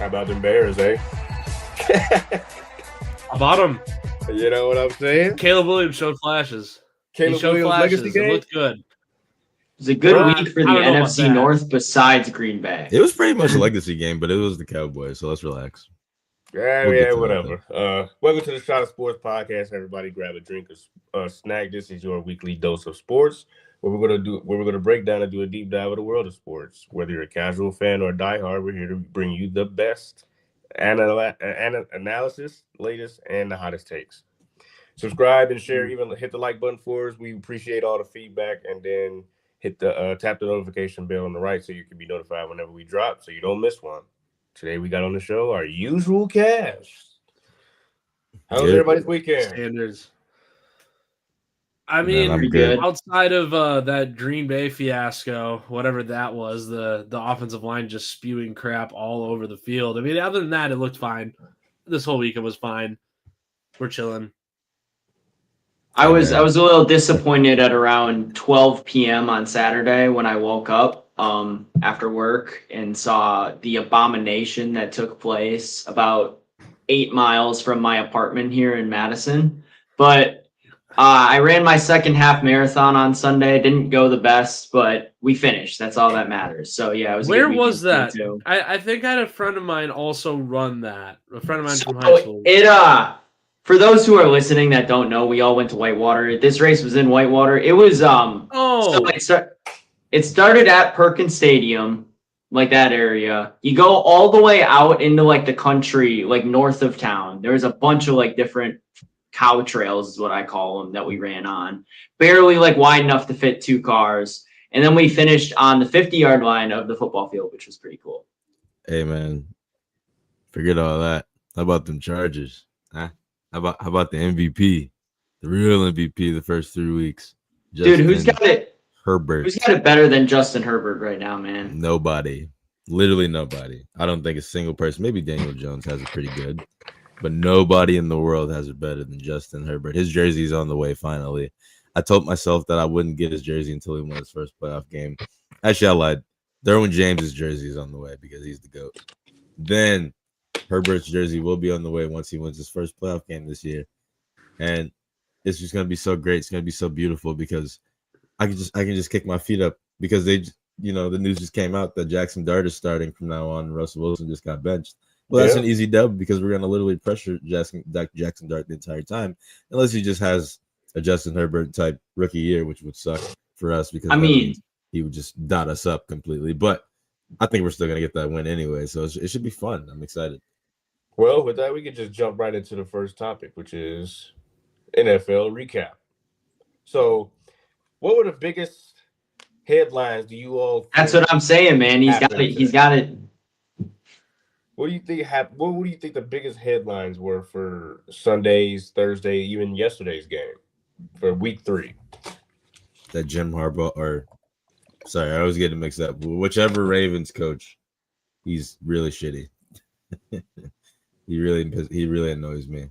How about them Bears, eh? About him. You know what I'm saying? Caleb Williams showed flashes. Caleb he showed Williams' legacy flashes. game? It looked good. It was a good week for the I don't know about NFC that. North besides Green Bay. It was pretty much a legacy game, but it was the Cowboys, so let's relax. Yeah, We'll get to whatever. Welcome to the Shot of Sports podcast. Everybody, grab a drink or snack. This is your weekly dose of sports, where we're gonna break down and do a deep dive of the world of sports. Whether you're a casual fan or a diehard, we're here to bring you the best analysis, latest, and the hottest takes. Subscribe and share. Even hit the like button for us. We appreciate all the feedback, and then hit the tap the notification bell on the right so you can be notified whenever we drop, so you don't miss one. Today we got on the show our usual cast. How was everybody's weekend? Standards. I mean, outside of that Green Bay fiasco, whatever that was, the offensive line just spewing crap all over the field. I mean, other than that, it looked fine. This whole weekend was fine. We're chilling. I was a little disappointed at around 12 p.m. on Saturday when I woke up after work and saw the abomination that took place about 8 miles from my apartment here in Madison. But I ran my second half marathon on Sunday. Didn't go the best, but we finished. That's all that matters. So yeah, it was. Where was that? I think I had a friend of mine also run that. A friend of mine from high school. For those who are listening that don't know, we all went to Whitewater. This race was in Whitewater. It was it started at Perkins Stadium, like that area. You go all the way out into like the country, like north of town. There's a bunch of like different cow trails is what I call them that we ran on. Barely like wide enough to fit 2 cars. And then we finished on the 50-yard line of the football field, which was pretty cool. Hey man, forget all that. How about them Chargers? Huh? How about the MVP, the real MVP, the first 3 weeks? Dude, who's got it? Herbert. Who's got it better than Justin Herbert right now, man? Nobody. Literally nobody. I don't think a single person. Maybe Daniel Jones has it pretty good, but nobody in the world has it better than Justin Herbert. His jersey's on the way finally. I told myself that I wouldn't get his jersey until he won his first playoff game. Actually, I lied. Derwin James' jersey is on the way because he's the GOAT. Then Herbert's jersey will be on the way once he wins his first playoff game this year. And it's just going to be so great. It's going to be so beautiful because I can just kick my feet up because the news just came out that Jackson Dart is starting from now on. Russell Wilson just got benched. Well, that's an easy dub because we're going to literally pressure Jackson Dart the entire time unless he just has a Justin Herbert type rookie year, which would suck for us because he would just dot us up completely. But I think we're still going to get that win anyway, so it should be fun. I'm excited. Well, with that, we could just jump right into the first topic, which is NFL recap. So, what were the biggest headlines do you all? That's what I'm saying, man. He's got it. He's got it. What do you think happened? What do you think the biggest headlines were for Sunday's, Thursday, even yesterday's game for Week 3? That Jim Harbaugh, I always get it mixed up. Whichever Ravens coach, he's really shitty. He really annoys me.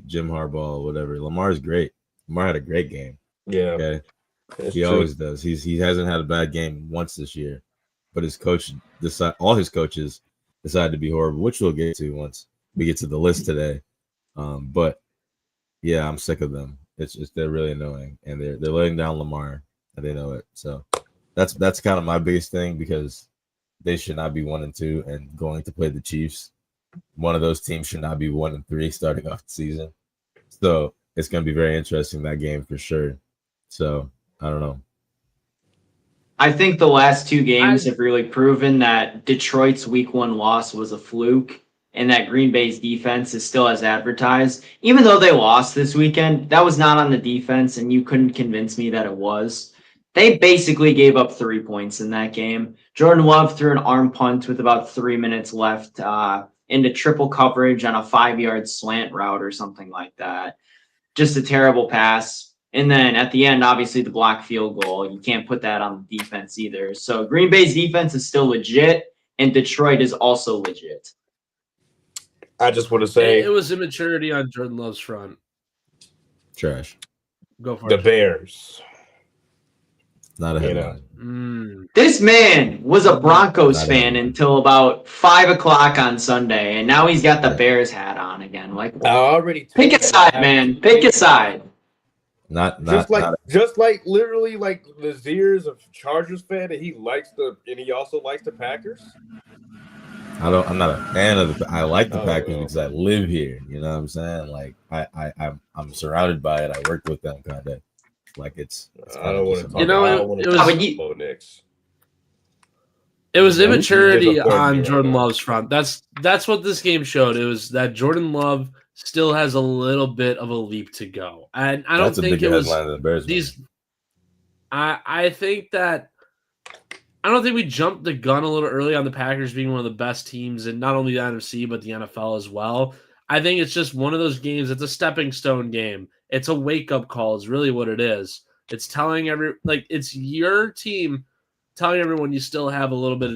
Jim Harbaugh, whatever. Lamar's great. Lamar had a great game. Yeah. Okay. He always does. He hasn't had a bad game once this year, but all his coaches decided to be horrible, which we'll get to once we get to the list today. But yeah, I'm sick of them. They're really annoying, and they're letting down Lamar, and they know it. So that's kind of my biggest thing because they should not be 1-2 and going to play the Chiefs. One of those teams should not be 1-3 starting off the season. So it's going to be very interesting, that game for sure. So I don't know. I think the last 2 games have really proven that Detroit's Week 1 loss was a fluke and that Green Bay's defense is still as advertised. Even though they lost this weekend, that was not on the defense, and you couldn't convince me that it was. They basically gave up 3 points in that game. Jordan Love threw an arm punt with about 3 minutes left into triple coverage on a 5-yard slant route or something like that. Just a terrible pass. And then at the end, obviously, the block field goal. You can't put that on the defense either. So Green Bay's defense is still legit, and Detroit is also legit. I just want to say it was immaturity on Jordan Love's front. Trash. Go for the it. Bears. not a headline. This man was a Broncos Not a fan headline. until about 5 o'clock on Sunday, and now he's got the Bears hat on again. Like, I already pick a side, man. Pick a side. Just like literally like the Zeers of Chargers fan, and he also likes the Packers. I'm not a fan of I like the Packers because I live here. You know what I'm saying? Like I'm surrounded by it. I work with them kind of. Like it's I don't want to talk. It was immaturity on Jordan Love's front. That's what this game showed. It was that Jordan Love still has a little bit of a leap to go, and I don't think it was these. I think that I don't think we jumped the gun a little early on the Packers being one of the best teams in not only the NFC but the NFL as well. I think it's just one of those games. It's a stepping stone game. It's a wake-up call is really what it is. It's telling it's your team telling everyone you still have a little bit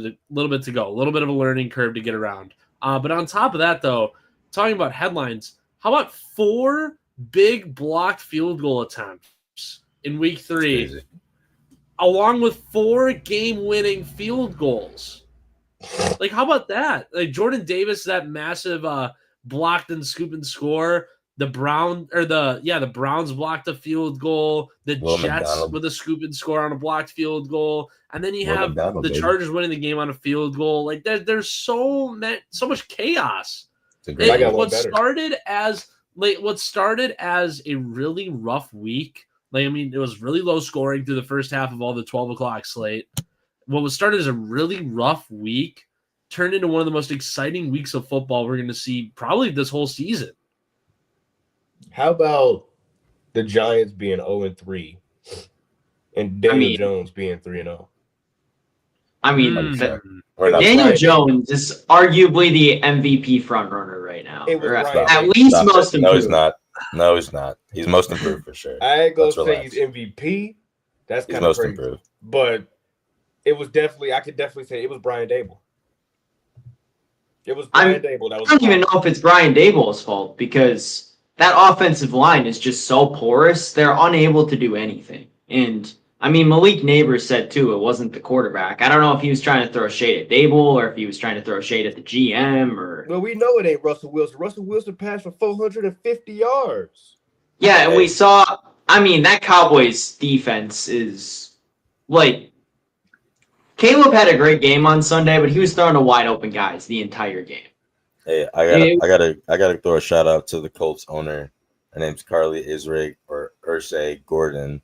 to go, a little bit of a learning curve to get around. But on top of that, though, talking about headlines, how about 4 big blocked field goal attempts in week 3, along with 4 game-winning field goals? Like, how about that? Like Jordan Davis, that massive blocked and scoop and score. The Browns blocked a field goal. The Jets with a scoop and score on a blocked field goal, and then you have the Chargers winning the game on a field goal. Like there's so much chaos. What started as a really rough week. Like, I mean, it was really low scoring through the first half of all the 12 o'clock slate. What was started as a really rough week turned into one of the most exciting weeks of football we're going to see probably this whole season. How about the Giants being 0-3 and Daniel Jones being 3-0? I mean, Daniel Jones is arguably the MVP frontrunner right now. At least most improved. No, he's not. No, he's not. He's most improved for sure. I ain't gonna say he's MVP. That's kind of crazy. Improved. But it was definitely, I could definitely say it was Brian Dable. It was Brian Dable. I don't even know if it's Brian Dable's fault because that offensive line is just so porous. They're unable to do anything. And I mean, Malik Neighbors said too, it wasn't the quarterback. I don't know if he was trying to throw shade at Dable or if he was trying to throw shade at the GM or. Well, we know it ain't Russell Wilson. Russell Wilson passed for 450 yards. Yeah, and we saw, I mean, that Cowboys defense is like, Caleb had a great game on Sunday, but he was throwing to wide open guys the entire game. Hey, I gotta throw a shout out to the Colts owner. Her name's Carly Isrig or Ursay Gordon,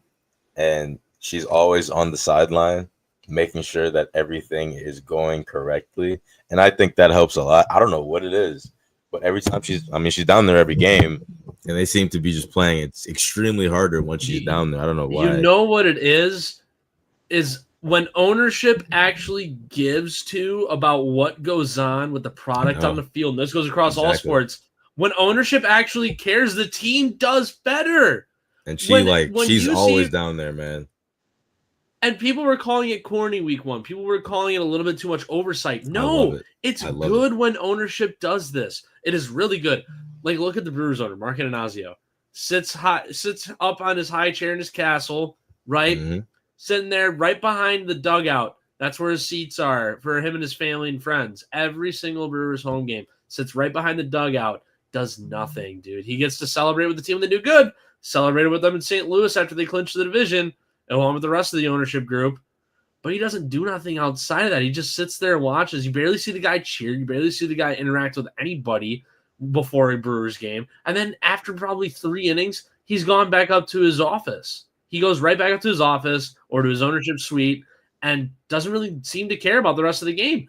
and she's always on the sideline, making sure that everything is going correctly. And I think that helps a lot. I don't know what it is, but every time she's down there every game, and they seem to be just playing it extremely harder when she's down there. I don't know why. You know what it is when ownership actually gives to about what goes on with the product on the field. And this goes across all sports. When ownership actually cares, the team does better. And she's always down there, man. And people were calling it corny week 1. People were calling it a little bit too much oversight. No, it's good when ownership does this. It is really good. Like, look at the Brewers owner, Mark Anastasio. Sits up on his high chair in his castle, right? Mm-hmm. Sitting there right behind the dugout. That's where his seats are for him and his family and friends. Every single Brewers home game. Sits right behind the dugout. Does nothing, dude. He gets to celebrate with the team when they do good. Celebrated with them in St. Louis after they clinched the division, along with the rest of the ownership group. But he doesn't do nothing outside of that. He just sits there and watches. You barely see the guy cheer. You barely see the guy interact with anybody before a Brewers game. And then after probably 3 innings, he's gone back up to his office. He goes right back up to his office or to his ownership suite and doesn't really seem to care about the rest of the game.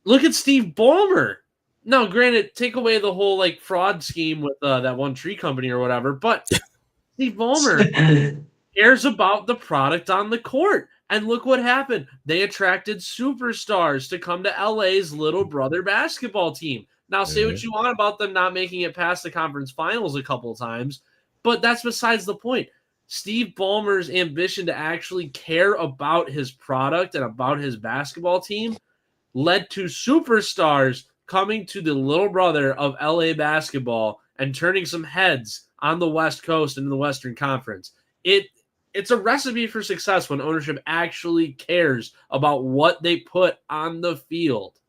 Look at Steve Ballmer. Now, granted, take away the whole like fraud scheme with that one tree company or whatever, but Steve Ballmer cares about the product on the court. And look what happened. They attracted superstars to come to LA's little brother basketball team. Now, say what you want about them not making it past the conference finals a couple of times, but that's besides the point. Steve Ballmer's ambition to actually care about his product and about his basketball team led to superstars coming to the little brother of LA basketball and turning some heads on the West Coast and in the Western Conference. It it's a recipe for success when ownership actually cares about what they put on the field.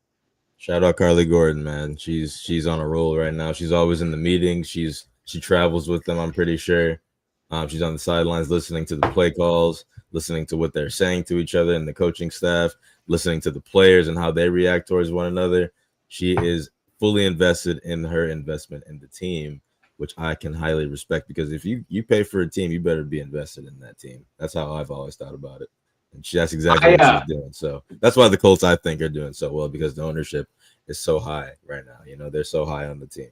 Shout out Carly Gordon, man. She's on a roll right now. She's always in the meetings. She travels with them, I'm pretty sure. She's on the sidelines listening to the play calls, listening to what they're saying to each other and the coaching staff, listening to the players and how they react towards one another. She is fully invested in her investment in the team, which I can highly respect, because if you pay for a team, you better be invested in that team. That's how I've always thought about it. And that's exactly what she's doing. So that's why the Colts, I think, are doing so well, because the ownership is so high right now. You know, they're so high on the team.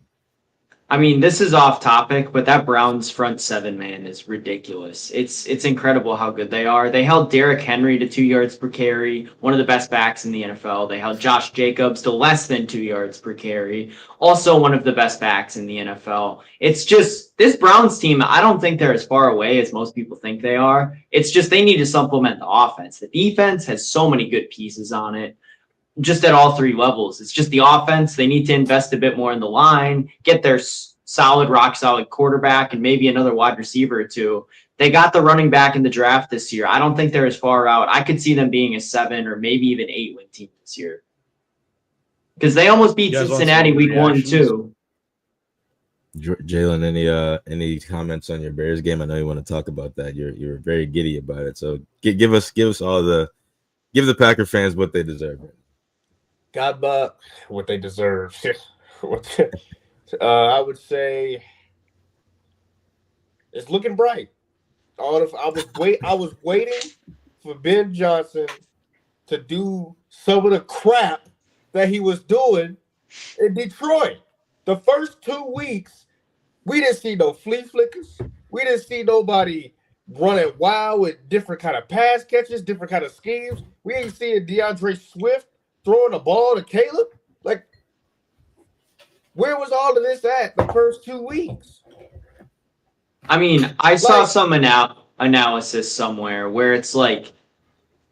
I mean, this is off topic, but that Browns front seven, man, is ridiculous. It's incredible how good they are. They held Derrick Henry to 2 yards per carry, one of the best backs in the NFL. They held Josh Jacobs to less than 2 yards per carry, also one of the best backs in the NFL. It's just, this Browns team, I don't think they're as far away as most people think they are. It's just they need to supplement the offense. The defense has so many good pieces on it, just at all three levels. It's just the offense. They need to invest a bit more in the line, get their solid, rock solid quarterback, and maybe another wide receiver or two. They got the running back in the draft this year. I don't think they're as far out. I could see them being a 7 or maybe even 8-win team this year, because they almost beat Cincinnati week 1 too. Jalen, any comments on your Bears game? I know you want to talk about that. You're very giddy about it. So give us all give the Packer fans what they deserve. God, but what they deserve. I would say it's looking bright. I was waiting for Ben Johnson to do some of the crap that he was doing in Detroit. The first 2 weeks, we didn't see no flea flickers. We didn't see nobody running wild with different kind of pass catches, different kind of schemes. We ain't seeing DeAndre Swift throwing the ball to Caleb. Like, where was all of this at the first 2 weeks? I mean, I saw some analysis somewhere where it's like,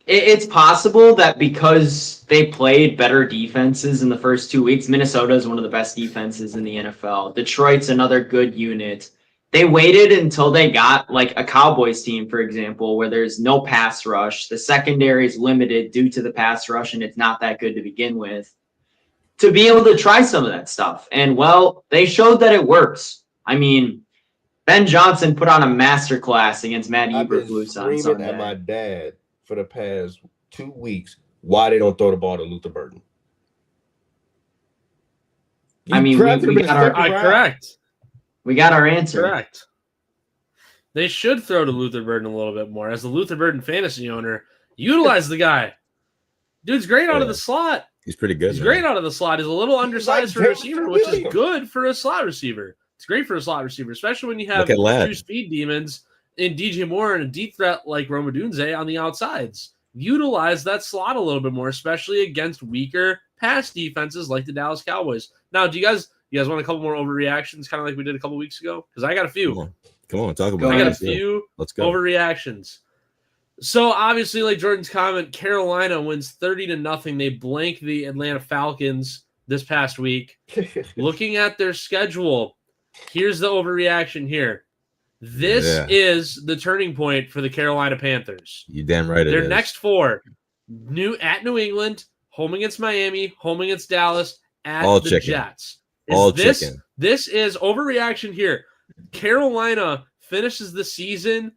it's possible that because they played better defenses in the first 2 weeks, Minnesota is one of the best defenses in the NFL. Detroit's another good unit. They waited until they got like a Cowboys team, for example, where there's no pass rush. The secondary is limited due to the pass rush, and it's not that good to begin with, to be able to try some of that stuff. And, well, they showed that it works. I mean, Ben Johnson put on a masterclass against Matt Eberflus on Sunday. At my dad for the past 2 weeks why they don't throw the ball to Luther Burden. I mean, we got our correct. We got our answer. Correct. They should throw to Luther Burden a little bit more. As the Luther Burden fantasy owner, utilize the guy. Dude's great out of the slot. He's pretty good. He's great out of the slot. He's a little undersized for a receiver, which is good for a slot receiver. It's great for a slot receiver, especially when you have 2 speed demons in DJ Moore and a deep threat like Rome Odunze on the outsides. Utilize that slot a little bit more, especially against weaker pass defenses like the Dallas Cowboys. Now, do you guys want a couple more overreactions, kind of like we did a couple weeks ago? Because I got a few. Come on, talk about it. I got a few overreactions. So, obviously, like Jordan's comment, Carolina wins 30-0. They blank the Atlanta Falcons this past week. Looking at their schedule, here's the overreaction here. This is the turning point for the Carolina Panthers. You damn right. Their next 4, at New England, home against Miami, home against Dallas, at all the chicken. Jets. Chicken. This is overreaction here. Carolina finishes the season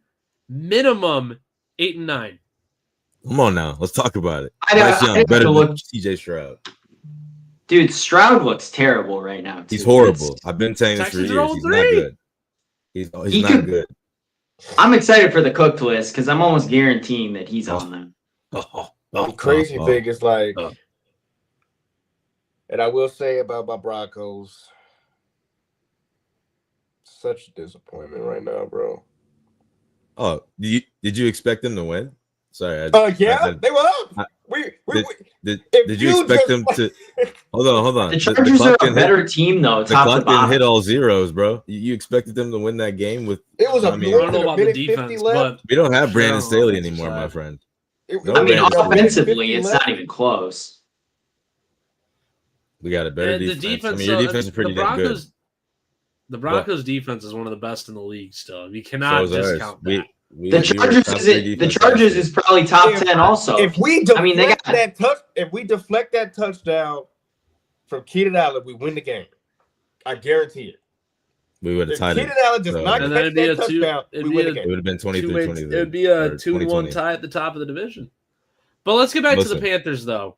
minimum 8-9. Come on now, let's talk about it. I better than CJ Stroud. Dude, Stroud looks terrible right now. He's horrible. I've been saying this for years. He's not good. He's not good. I'm excited for the cooked list because I'm almost guaranteeing that he's on them. The crazy thing is like, and I will say about my Broncos, such a disappointment right now, bro. Oh, did you expect them to win? Sorry. They were up. Did you expect them to? Hold on. The Chargers are a better team, though. The clock didn't hit all zeros, bro. You expected them to win that game with? It was I don't know about the defense, but we don't have Brandon Staley anymore, my friend. Offensively, it's not even close. We got a better defense. The defense, your defense is pretty damn good. The Broncos' defense is one of the best in the league still. You cannot discount that. The Chargers is probably top 10 also. If we deflect that touchdown from Keenan Allen, we win the game. I guarantee it. We would have tied it. Keenan Allen does not catch that touchdown, we win the game. It would have been 23-20. It would be a 2-1 tie at the top of the division. But let's get back to the Panthers, though.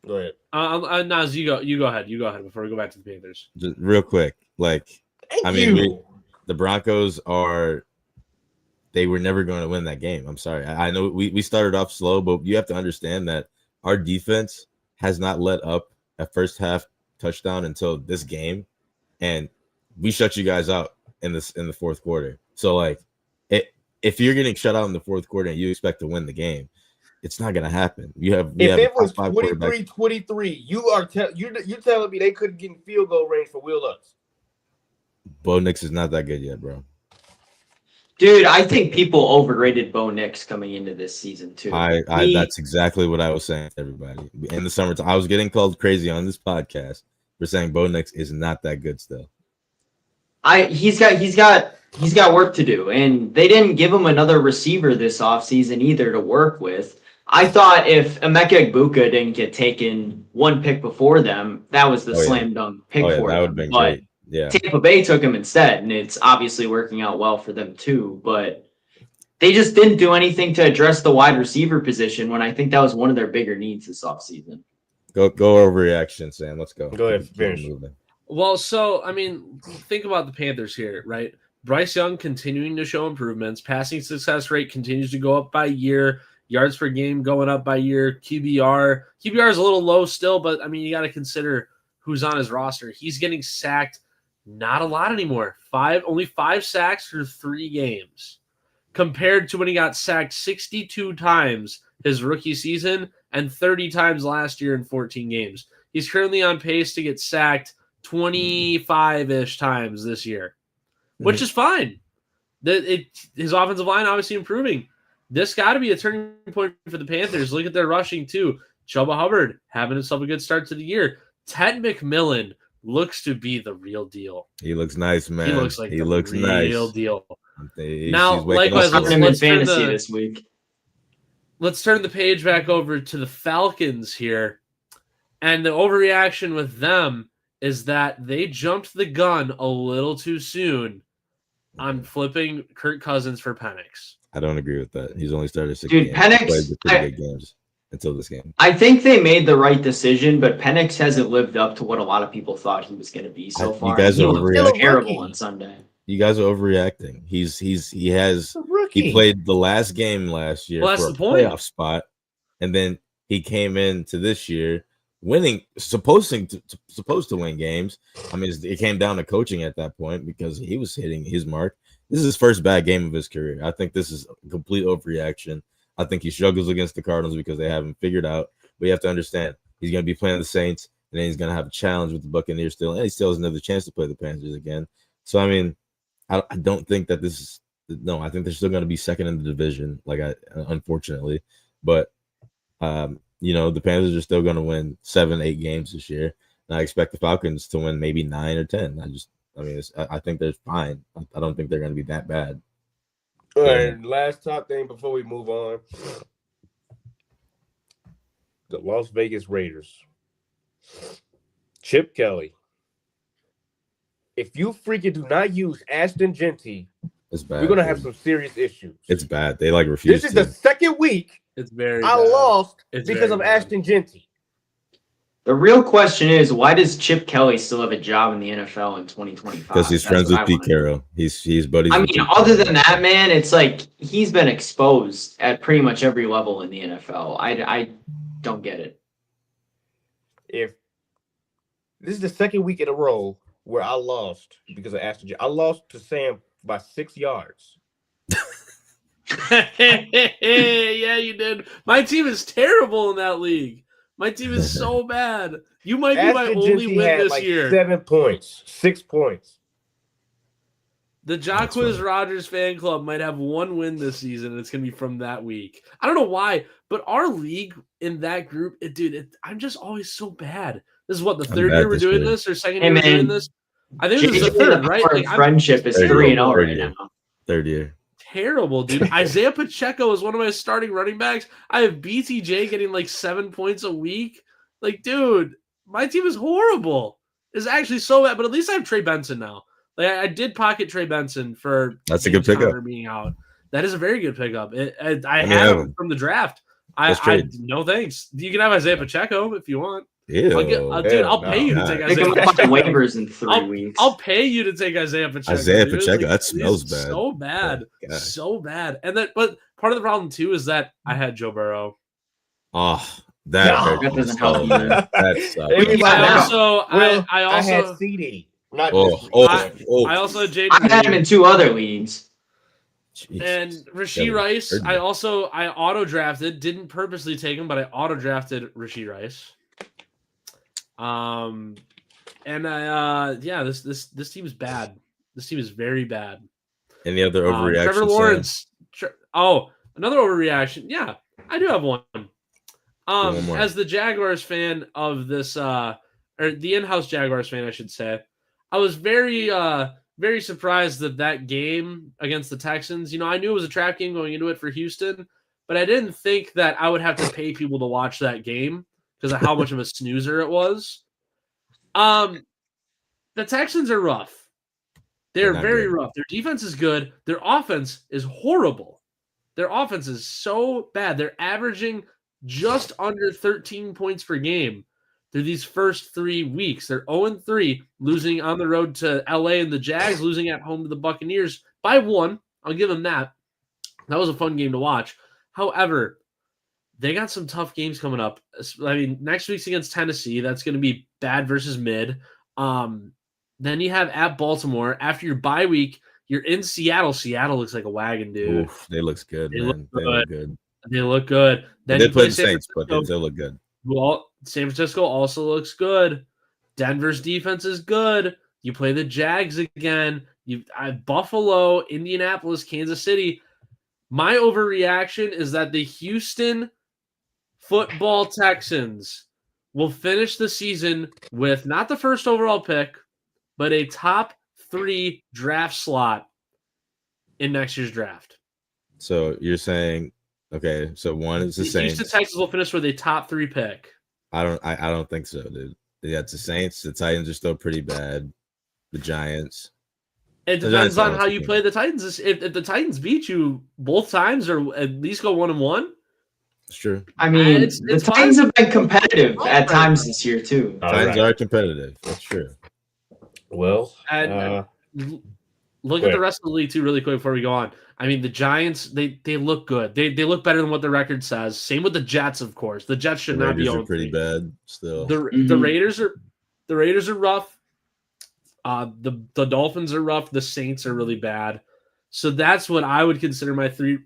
Go ahead. Naz, you go ahead. You go ahead before we go back to the Panthers. Just real quick, the Broncos they were never going to win that game. I'm sorry. I know we started off slow, but you have to understand that our defense has not let up a first half touchdown until this game, and we shut you guys out in the fourth quarter. So if you're getting shut out in the fourth quarter and you expect to win the game, it's not gonna happen. If it was 23-23, you're telling me they couldn't get in field goal range for Will Lutz. Bo Nix is not that good yet, bro. Dude, I think people overrated Bo Nix coming into this season too. That's exactly what I was saying to everybody. In the summertime, I was getting called crazy on this podcast for saying Bo Nix is not that good still. He's got work to do, and they didn't give him another receiver this offseason either to work with. I thought if Emeka Egbuka didn't get taken one pick before them, that was the slam dunk pick for them. That would have been great. Yeah. Tampa Bay took him instead, and it's obviously working out well for them too. But they just didn't do anything to address the wide receiver position when I think that was one of their bigger needs this offseason. Go overreaction, Sam. Let's go. Go ahead, finish. Well, so, think about the Panthers here, right? Bryce Young continuing to show improvements. Passing success rate continues to go up by year. Yards per game going up by year. QBR is a little low still, but, you got to consider who's on his roster. He's getting sacked not a lot anymore. Only 5 sacks for 3 games compared to when he got sacked 62 times his rookie season and 30 times last year in 14 games. He's currently on pace to get sacked 25-ish times this year, which is fine. His offensive line obviously improving. This got to be a turning point for the Panthers. Look at their rushing, too. Chuba Hubbard having himself a good start to the year. Ted McMillan looks to be the real deal. He looks nice, man. He looks like the real deal. Now, likewise, let's turn this week. Let's turn the page back over to the Falcons here. And the overreaction with them is that they jumped the gun a little too soon on flipping Kirk Cousins for Penix. I don't agree with that. He's only started 6 games. Penix played good games until this game. I think they made the right decision, but Penix hasn't lived up to what a lot of people thought he was going to be so far. You guys are overreacting. Terrible on Sunday. You guys are overreacting. He played the last game last year for a playoff spot, and then he came into this year winning, supposed to win games. It came down to coaching at that point because he was hitting his mark. This is his first bad game of his career. I think this is a complete overreaction. I think he struggles against the Cardinals because they haven't figured out. But you have to understand, he's going to be playing the Saints, and then he's going to have a challenge with the Buccaneers still, and he still has another chance to play the Panthers again. So, I don't think that this is – no, I think they're still going to be second in the division, unfortunately. But, the Panthers are still going to win 7-8 games this year. And I expect the Falcons to win maybe 9 or 10. I think they're fine. I don't think they're going to be that bad. All right, last top thing before we move on. The Las Vegas Raiders. Chip Kelly. If you freaking do not use Ashton Jeanty, it's bad. We're going to have some serious issues. It's bad. They refuse. This is the second week it's very I bad. Lost because of Ashton Jeanty. The real question is, why does Chip Kelly still have a job in the NFL in 2025? Because he's friends with Pete Carroll. He's buddies. Other than that, man, it's like he's been exposed at pretty much every level in the NFL. I don't get it. If this is the second week in a row where I lost because of Ashton Jeanty. I lost to Sam by 6 yards. Yeah, you did. My team is terrible in that league. My team is so bad. You might be my only win this year. 7 points, 6 points. The Jacquizz Rodgers fan club might have 1 win this season, and it's going to be from that week. I don't know why, but our league in that group, I'm just always so bad. This is what, the third year we're doing this, or second year we're doing this? I think this is the third, right? Friendship is 3-0 right now. Third year. terrible, dude. Isaiah Pacheco is one of my starting running backs. I have BTJ getting like 7 points a week. Like, dude, my team is horrible. It's actually so bad, but at least I have Trey Benson now. Like, I did pocket Trey Benson for That's a good James pickup. Conner being out. That is a very good pickup. I me had have him him. from the draft. Let's I trade. no thanks. You can have Isaiah Pacheco if you want. Ew. Dude, I'll pay you to take Pick him Isaiah up on Pacheco. waivers in 3 weeks. I'll pay you to take Isaiah Pacheco. Isaiah dude. Pacheco, Like, that smells it's bad. So bad. Oh, God. So bad. And then, but part of the problem too is that I had Joe Burrow. Oh, that No, hurt that me doesn't so help bad. either. That sucked. It was Wow. I had also CD. Not Oh, this week. I also had Jaden I had him Reed in 2 other leagues. and Rashee Kevin, Rice. heard me. I auto drafted, didn't purposely take him, but I auto drafted Rashee Rice. And this team is bad. This team is very bad. Any other overreaction? Trevor Sam? Lawrence. Another overreaction. Yeah, I do have one. One more. As the Jaguars fan of this, or the in-house Jaguars fan, I should say, I was very surprised that game against the Texans. You know, I knew it was a trap game going into it for Houston, but I didn't think that I would have to pay people to watch that game because of how much of a snoozer it was. The Texans are rough. They're not very good. rough. Their defense is good. Their offense is horrible. Their offense is so bad. They're averaging just under 13 points per game through these first 3 weeks. They're 0-3, losing on the road to LA and the Jags, losing at home to the Buccaneers by 1. I'll give them that. That was a fun game to watch. However, they got some tough games coming up. I mean, next week's against Tennessee. That's going to be bad versus mid. Then you have at Baltimore. After your bye week, you're in Seattle. Seattle looks like a wagon, dude. Oof, they looks good, They man. look They look good. They look good. Then They you play play the San Saints, but Francisco. they still look good. Well, San Francisco also looks good. Denver's defense is good. You play the Jags again. Buffalo, Indianapolis, Kansas City. My overreaction is that the Houston Football Texans will finish the season with not the first overall pick, but a top 3 draft slot in next year's draft. So you're saying, okay, so one is the Saints. Houston Texans will finish with a top 3 pick. I don't think so, dude. Yeah, it's the Saints. The Titans are still pretty bad. The Giants. It The depends Giants on are how also you good. play the Titans. If the Titans beat you both times, or at least go 1-1, It's true. I mean, It's the fine. Titans have been competitive Fine. at times this year, too. All Titans right. are competitive. That's true. Well, and look Go at the ahead. rest of the league too, really quick before we go on. I mean, the Giants they look good. They look better than what the record says. Same with the Jets, of course. The Jets should The not be Raiders are 0-3. pretty bad still. The Mhm. Raiders are rough. The Dolphins are rough. The Saints are really bad. So that's what I would consider my 3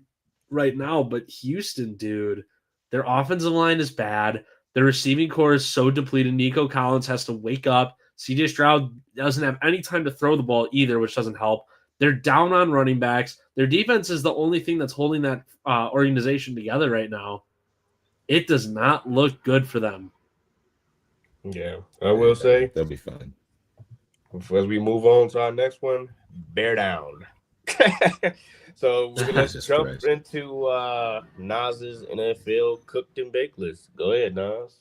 right now. But Houston, dude, their offensive line is bad. Their receiving core is so depleted. Nico Collins has to wake up. CJ Stroud doesn't have any time to throw the ball either, which doesn't help. They're down on running backs. Their defense is the only thing that's holding that organization together right now. It does not look good for them. yeah, I will say they'll be fine. as we move on to our next one, bear down. So we're gonna Jesus jump Christ. into Nas's NFL cooked and baked list. Go ahead, Nas.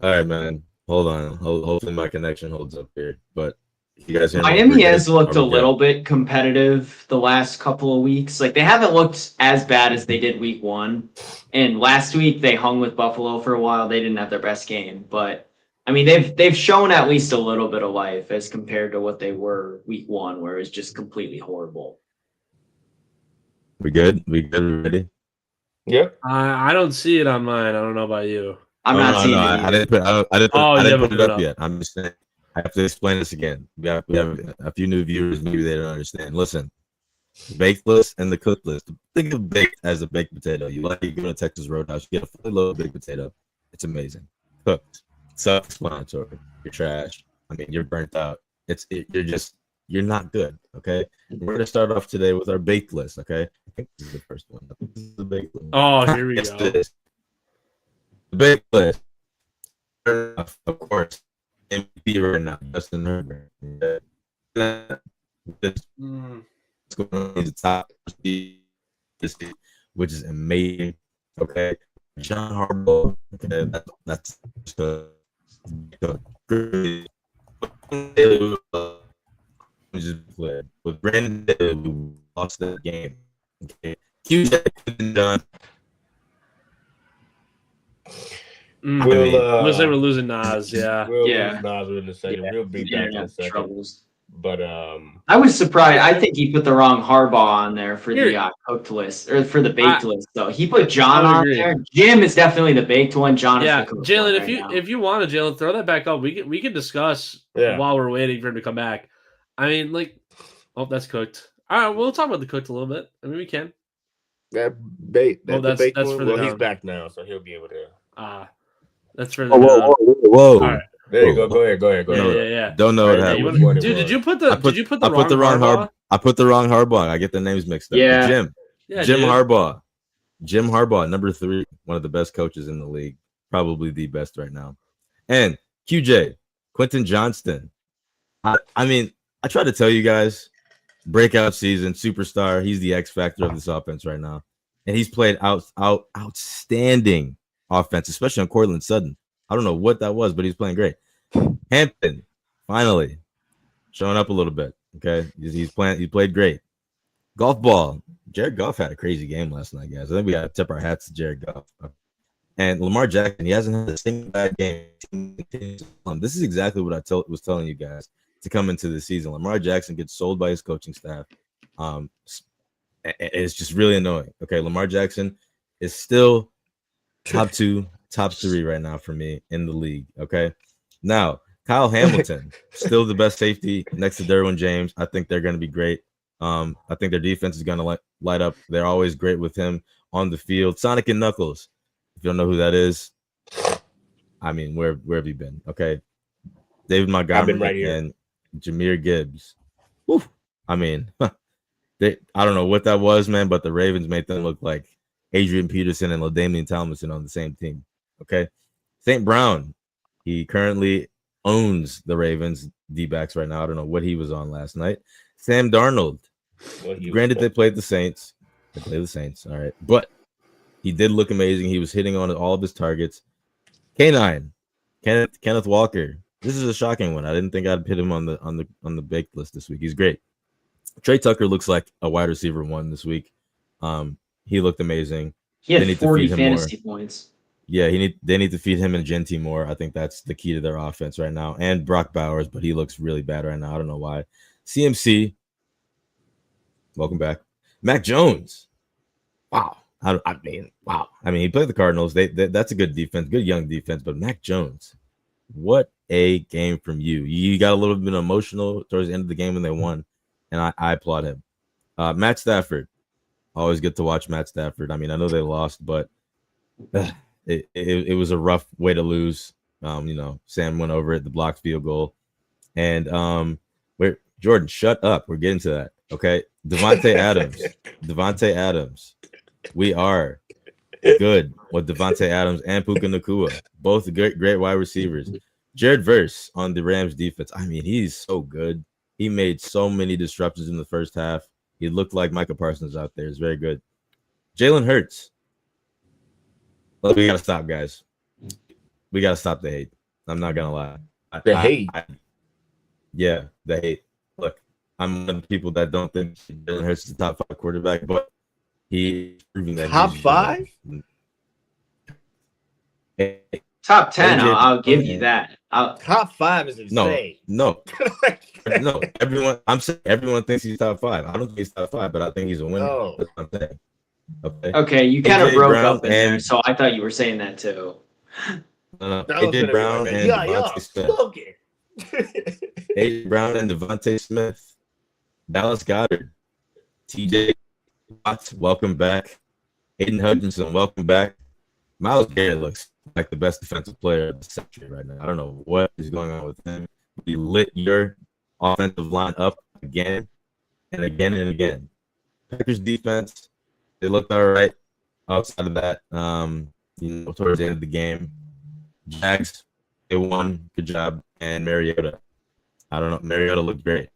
All right, man. Hold on. Hopefully my connection holds up here. But you guys hear me? Miami We're good? has looked Are a we good? little bit competitive the last couple of weeks. Like, they haven't looked as bad as they did week 1. And last week they hung with Buffalo for a while. They didn't have their best game, but I mean, they've shown at least a little bit of life as compared to what they were week 1, where it was just completely horrible. We good? We good? We ready? Yep. I don't see it on mine. I don't know about you. I'm Oh, not no, seeing no, it. I either. didn't put. I didn't put, Oh, I you didn't haven't put put it it up up. yet. I'm just saying. I have to explain this again. We have a few new viewers. Maybe they don't understand. Listen, baked list and the cooked list. Think of baked as a baked potato. You go to Texas Roadhouse, you get a fully loaded baked potato. It's amazing. Cooked, self-explanatory. You're trash. I mean, you're burnt out. You're not good. Okay. We're gonna start off today with our baked list. Okay. I think this is the first one. This is the baked list. Oh, here we Yes, go. it is. The big list. Of course, MVP right now, Justin Herbert. this. What's going on? He's the top, which is amazing. Okay, John Harbaugh. Okay, that's just played with Brandon who lost that game. Okay, QJ done. Looks like we're losing Nas. Yeah, we'll lose Nas in a second. Yeah. We'll be back in a second. Troubles. But I was surprised. I think he put the wrong Harbaugh on there for the cooked list or for the baked list. Though he put John on there. Jim is definitely the baked one. John is the cooked Jalen, one if you want to, Jalen, throw that back up. We can discuss while we're waiting for him to come back. I mean, that's cooked. All right, we'll talk about the cooked a little bit. I mean, we can. That bait. That's for the he's back now, so he'll be able to. That's for the. Whoa. All right. There you go. Go ahead. Yeah. Don't know what happened. Dude, did you put the wrong Harbaugh? I put the wrong Harbaugh. I get the names mixed up. Yeah. Jim Harbaugh. Jim Harbaugh, number 3, one of the best coaches in the league, probably the best right now. And QJ, Quentin Johnston. I mean, I try to tell you guys, breakout season, superstar. He's the X factor of this offense right now, and he's played outstanding offense, especially on Cortland Sutton. I don't know what that was, but he's playing great. Hampton, finally, showing up a little bit. Okay, he played great. Golf ball. Jared Goff had a crazy game last night, guys. I think we got to tip our hats to Jared Goff. And Lamar Jackson, he hasn't had a single bad game. This is exactly what I was telling you guys to come into the season. Lamar Jackson gets sold by his coaching staff. It's just really annoying. Okay, Lamar Jackson is still top 2, top 3 right now for me in the league. Okay, now Kyle Hamilton, still the best safety next to Derwin James. I think they're going to be great. I think their defense is going to light up. They're always great with him on the field. Sonic and Knuckles. If you don't know who that is, I mean, where have you been? Okay, David Montgomery and Jahmyr Gibbs. Woo. I mean, I don't know what that was, man, but the Ravens made them look like Adrian Peterson and LaDainian Tomlinson on the same team. Okay, St. Brown, he currently owns the Ravens D-backs right now. I don't know what he was on last night. Sam Darnold. Granted, they played the Saints. All right, but he did look amazing. He was hitting on all of his targets. K9, Kenneth Walker. This is a shocking one. I didn't think I'd put him on the baked list this week. He's great. Trey Tucker looks like a wide receiver 1 this week. He looked amazing. He had 40 fantasy points. Yeah, they need to feed him and Genty more. I think that's the key to their offense right now. And Brock Bowers, but he looks really bad right now. I don't know why. CMC, welcome back. Mac Jones. Wow. Wow. I mean, he played the Cardinals. That's a good defense, good young defense. But Mac Jones, what a game from you. You got a little bit emotional towards the end of the game when they won, and I applaud him. Matt Stafford. Always good to watch Matt Stafford. I mean, I know they lost, but it was a rough way to lose. Sam went over it, the blocked field goal. And Jordan, shut up. We're getting to that. Okay. Devontae Adams. We are good with Devontae Adams and Puka Nacua. Both great wide receivers. Jared Verse on the Rams defense. I mean, he's so good. He made so many disruptions in the first half. He looked like Micah Parsons out there. It's very good. Jalen Hurts. Look, we got to stop, guys. We got to stop the hate. I'm not going to lie. The hate? Yeah, the hate. Look, I'm one of the people that don't think Jalen Hurts is the top 5 quarterback, but he's proving that. Top 5? Top 10, I'll give you that. Top 5 is insane. No. Everyone thinks he's top 5. I don't think he's top 5, but I think he's a winner. No. That's what I'm saying. Okay, you kind of broke up in there, so I thought you were saying that too. AJ Brown and Devontae Smith. AJ Brown and Devontae Smith. Dallas Goedert. TJ Watts, welcome back. Aiden Hutchinson, welcome back. Myles Garrett looks like the best defensive player of the century right now. I don't know what is going on with him. He lit your offensive line up again and again and again. Packers defense, they looked all right outside of that. Towards the end of the game. Jags, they won. Good job. And Mariota. I don't know. Mariota looked great.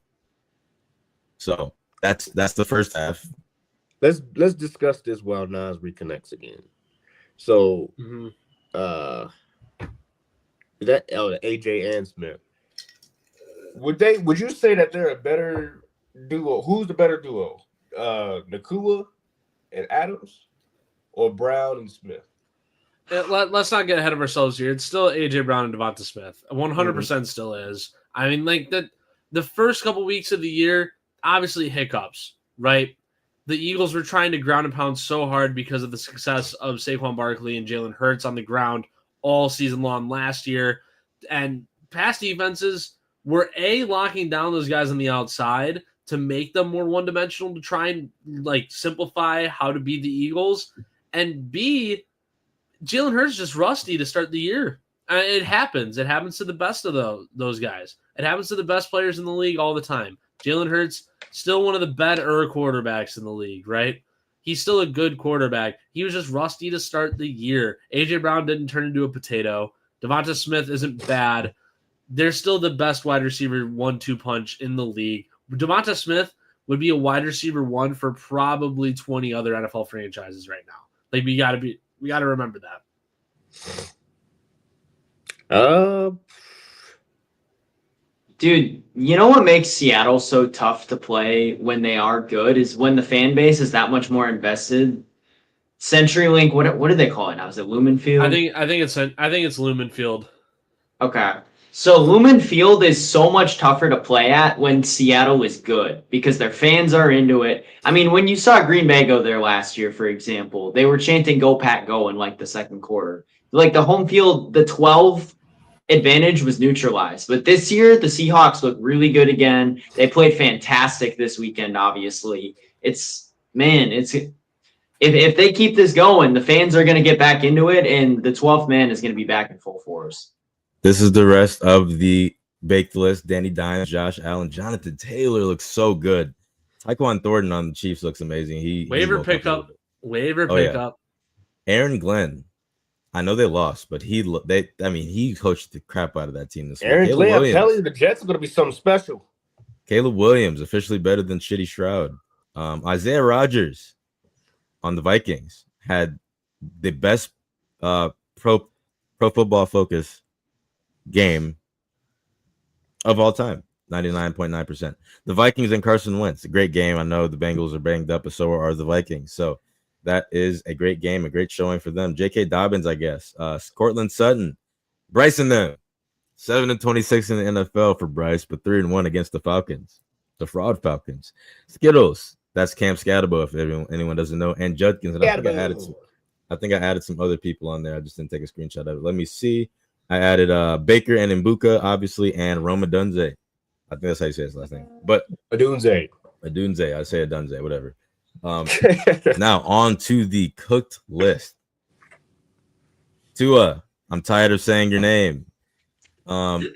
So that's the first half. Let's discuss this while Nas reconnects again. So, that AJ and Smith. Would you say that they're a better duo? Who's the better duo? Nacua and Adams, or Brown and Smith? Let's not get ahead of ourselves here. It's still AJ Brown and Devonta Smith. 100% still is. I mean, like the first couple weeks of the year, obviously hiccups, right? The Eagles were trying to ground and pound so hard because of the success of Saquon Barkley and Jalen Hurts on the ground all season long last year. And past defenses were locking down those guys on the outside to make them more one-dimensional, to try and like simplify how to beat the Eagles. And B, Jalen Hurts just rusty to start the year. It happens. It happens to the best of those guys. It happens to the best players in the league all the time. Jalen Hurts, still one of the better quarterbacks in the league, right? He's still a good quarterback. He was just rusty to start the year. A.J. Brown didn't turn into a potato. Devonta Smith isn't bad. They're still the best wide receiver 1-2 punch in the league. Devonta Smith would be a wide receiver 1 for probably 20 other NFL franchises right now. Like we got to remember that. Dude, you know what makes Seattle so tough to play when they are good is when the fan base is that much more invested. CenturyLink, what do they call it now? Is it Lumen Field? I think it's Lumen Field. Okay. So Lumen Field is so much tougher to play at when Seattle is good because their fans are into it. I mean, when you saw Green Bay go there last year, for example, they were chanting "Go Pack Go" in like the second quarter. Like the home field, the 12 advantage was neutralized. But this year, the Seahawks look really good again. They played fantastic this weekend, obviously. If they keep this going, the fans are going to get back into it, and the 12th man is going to be back in full force. This is the rest of the baked list. Danny Dimes, Josh Allen, Jonathan Taylor looks so good. Tyquan Thornton on the Chiefs looks amazing. Waiver pickup. Aaron Glenn. I know they lost, but he coached the crap out of that team this week. Aaron Glenn, I'm telling you, the Jets are going to be something special. Caleb Williams, officially better than Shitty Stroud. Isaiah Rodgers on the Vikings had the best pro football focus game of all time, 99.9%. The Vikings and Carson Wentz, a great game. I know the Bengals are banged up, but so are the Vikings. So that is a great game, a great showing for them. J.K. Dobbins, I guess. Cortland Sutton, Bryson them. 7-26 in the NFL for Bryce, but 3-1 against the Falcons, the fraud Falcons. Skittles, that's Cam Scatterbo, if anyone doesn't know, and Judkins. And I think I added some other people on there. I just didn't take a screenshot of it. Let me see. I added Baker and Mbuka, obviously, and Roma Dunze. I think that's how you say his last name. But Adunze. I say Adunze, whatever. Now on to the cooked list. Tua, I'm tired of saying your name.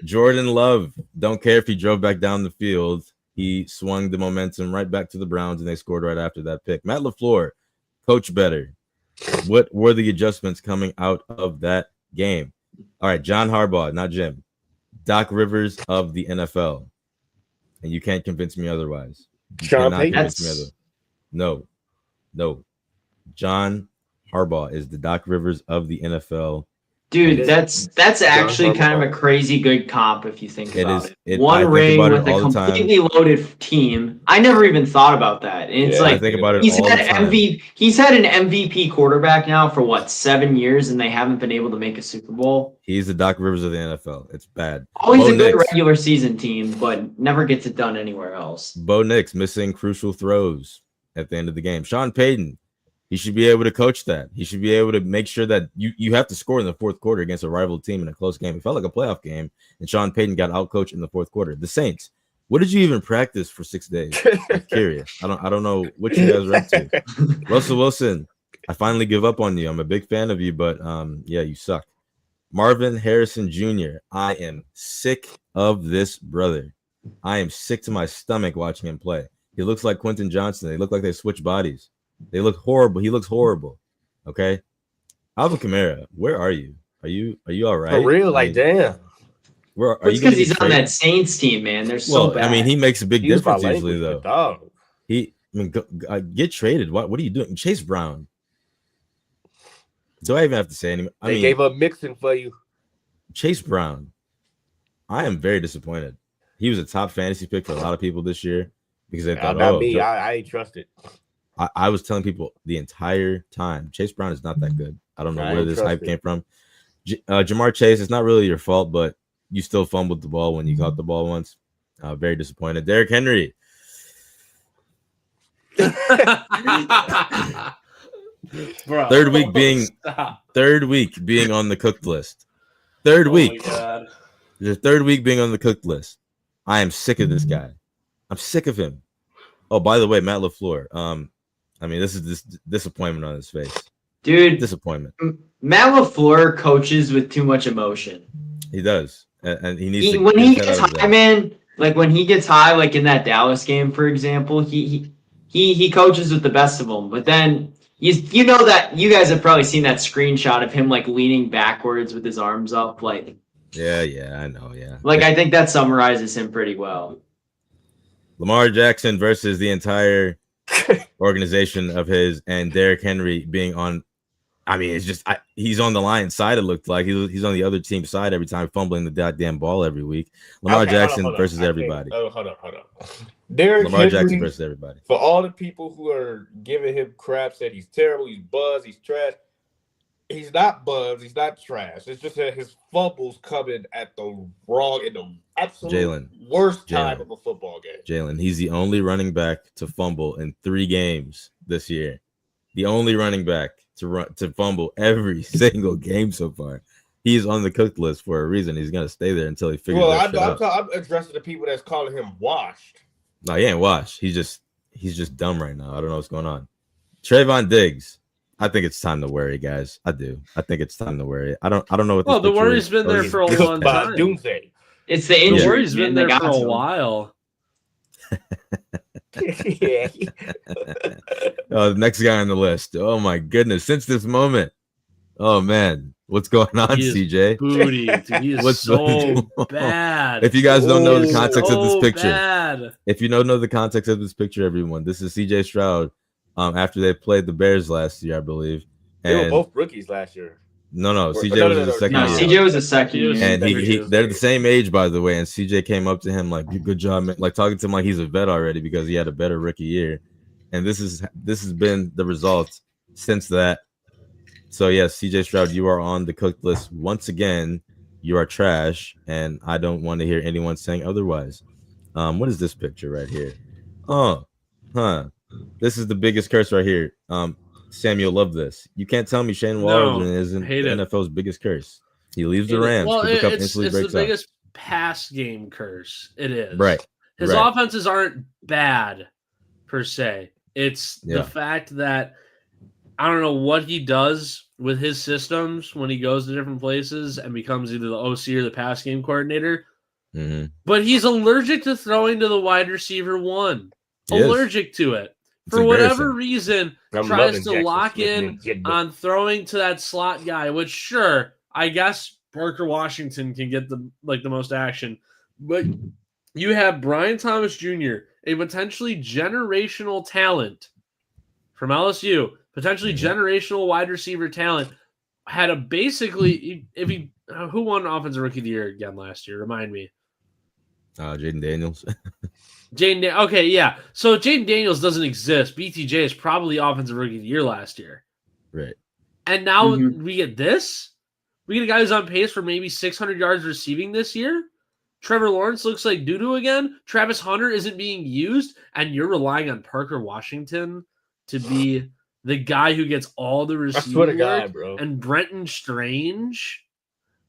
Jordan Love, don't care if he drove back down the field. He swung the momentum right back to the Browns, and they scored right after that pick. Matt LaFleur, coach better. What were the adjustments coming out of that game? All right, John Harbaugh, not Jim. Doc Rivers of the NFL. And you can't convince me otherwise. Sean Payton. No. John Harbaugh is the Doc Rivers of the NFL. Dude, that's actually kind of a crazy good comp if you think about it. One ring with a completely loaded team. I never even thought about that. And it's like I think about it he's had an MVP quarterback now for 7 years, and they haven't been able to make a Super Bowl. He's the Doc Rivers of the NFL. It's bad. Always a good regular season team, but never gets it done anywhere else. Bo Nix missing crucial throws at the end of the game. Sean Payton. He should be able to coach that. He should be able to make sure that you have to score in the fourth quarter against a rival team in a close game. It felt like a playoff game, and Sean Payton got outcoached in the fourth quarter. The Saints. What did you even practice for 6 days? I'm curious. I don't know what you guys are up to. Russell Wilson, I finally give up on you. I'm a big fan of you, but yeah, you suck. Marvin Harrison Jr. I am sick of this brother. I am sick to my stomach watching him play. He looks like Quentin Johnson. They look like they switched bodies. They look horrible. He looks horrible. Okay. Alvin Kamara, where are you? Are you all right? For real? Like, damn. It's because he's on that Saints team, man. They're so bad. I mean, he makes a big difference usually, though. Dog. Get traded. What are you doing? Chase Brown. Do I even have to say anything? They gave up Mixon for you. Chase Brown. I am very disappointed. He was a top fantasy pick for a lot of people this year because they thought, not me. I ain't trusted. I was telling people the entire time, Chase Brown is not that good. I don't know where this hype came from. Jamar Chase, it's not really your fault, but you still fumbled the ball when you caught the ball once. Very disappointed. Derrick Henry. Bro, third week being on the cooked list. Third week. The third week being on the cooked list. I am sick of this guy. I'm sick of him. Oh, by the way, Matt LaFleur. I mean, this is this disappointment on his face. Dude, disappointment. Matt LaFleur coaches with too much emotion. He does. And he needs to when he gets high, man, like when he gets high, like in that Dallas game, for example, he coaches with the best of them. But then you know that you guys have probably seen that screenshot of him like leaning backwards with his arms up, like yeah, I know, yeah. Like I think that summarizes him pretty well. Lamar Jackson versus the entire organization of his, and Derrick Henry being on. I mean, it's just he's on the Lions side. It looked like he's on the other team's side every time, fumbling the goddamn ball every week. Lamar Jackson versus everybody. Hold on. Lamar Henry Jackson versus everybody. For all the people who are giving him crap, said he's terrible, he's buzz, he's trash. He's not buzz, he's not trash. It's just that his fumbles coming at the absolute worst time of a football game. Jalen, he's the only running back to fumble in 3 games this year. The only running back to fumble every single game so far. He's on the cooked list for a reason. He's gonna stay there until he figures out. I'm addressing the people that's calling him washed. No, he ain't washed. He's just dumb right now. I don't know what's going on. Trayvon Diggs. I think it's time to worry, guys. I do. I think it's time to worry. I don't know what. Well, the worry's been there for a long time. Doomsday. It's the injury. The worry's been there for a while. Yeah. The next guy on the list. Oh my goodness! Since this moment. Oh man, what's going on, CJ? Booty. Dude, he is so bad. If you guys don't know the context of this picture, bad. If you don't know the context of this picture, everyone, this is CJ Stroud. After they played the Bears last year, I believe. And they were both rookies last year. No, CJ was a second year. CJ was a second year. And they're the same age, by the way. And CJ came up to him like, good job, man. Like talking to him like he's a vet already because he had a better rookie year. And this has been the result since that. So yes, CJ Stroud, you are on the cooked list once again. You are trash, and I don't want to hear anyone saying otherwise. What is this picture right here? This is the biggest curse right here. Sam, you'll love this. You can't tell me Shane Waldron isn't the NFL's biggest curse. He leaves the Rams. Well, it's the biggest pass game curse. It is. Right. His offenses aren't bad, per se. It's the fact that I don't know what he does with his systems when he goes to different places and becomes either the OC or the pass game coordinator. Mm-hmm. But he's allergic to throwing to the wide receiver one. Allergic to it. For whatever reason, tries to lock in on throwing to that slot guy, which sure, I guess Parker Washington can get the most action. But you have Brian Thomas Jr., a potentially generational talent from LSU, potentially generational wide receiver talent, had a basically who won Offensive Rookie of the Year again last year? Remind me. Jaden Daniels. Okay, yeah. So Jaden Daniels doesn't exist. BTJ is probably Offensive Rookie of the Year last year. Right. And now we get this? We get a guy who's on pace for maybe 600 yards receiving this year? Trevor Lawrence looks like doo-doo again? Travis Hunter isn't being used? And you're relying on Parker Washington to be the guy who gets all the receiving I swear to God, bro. And Brenton Strange?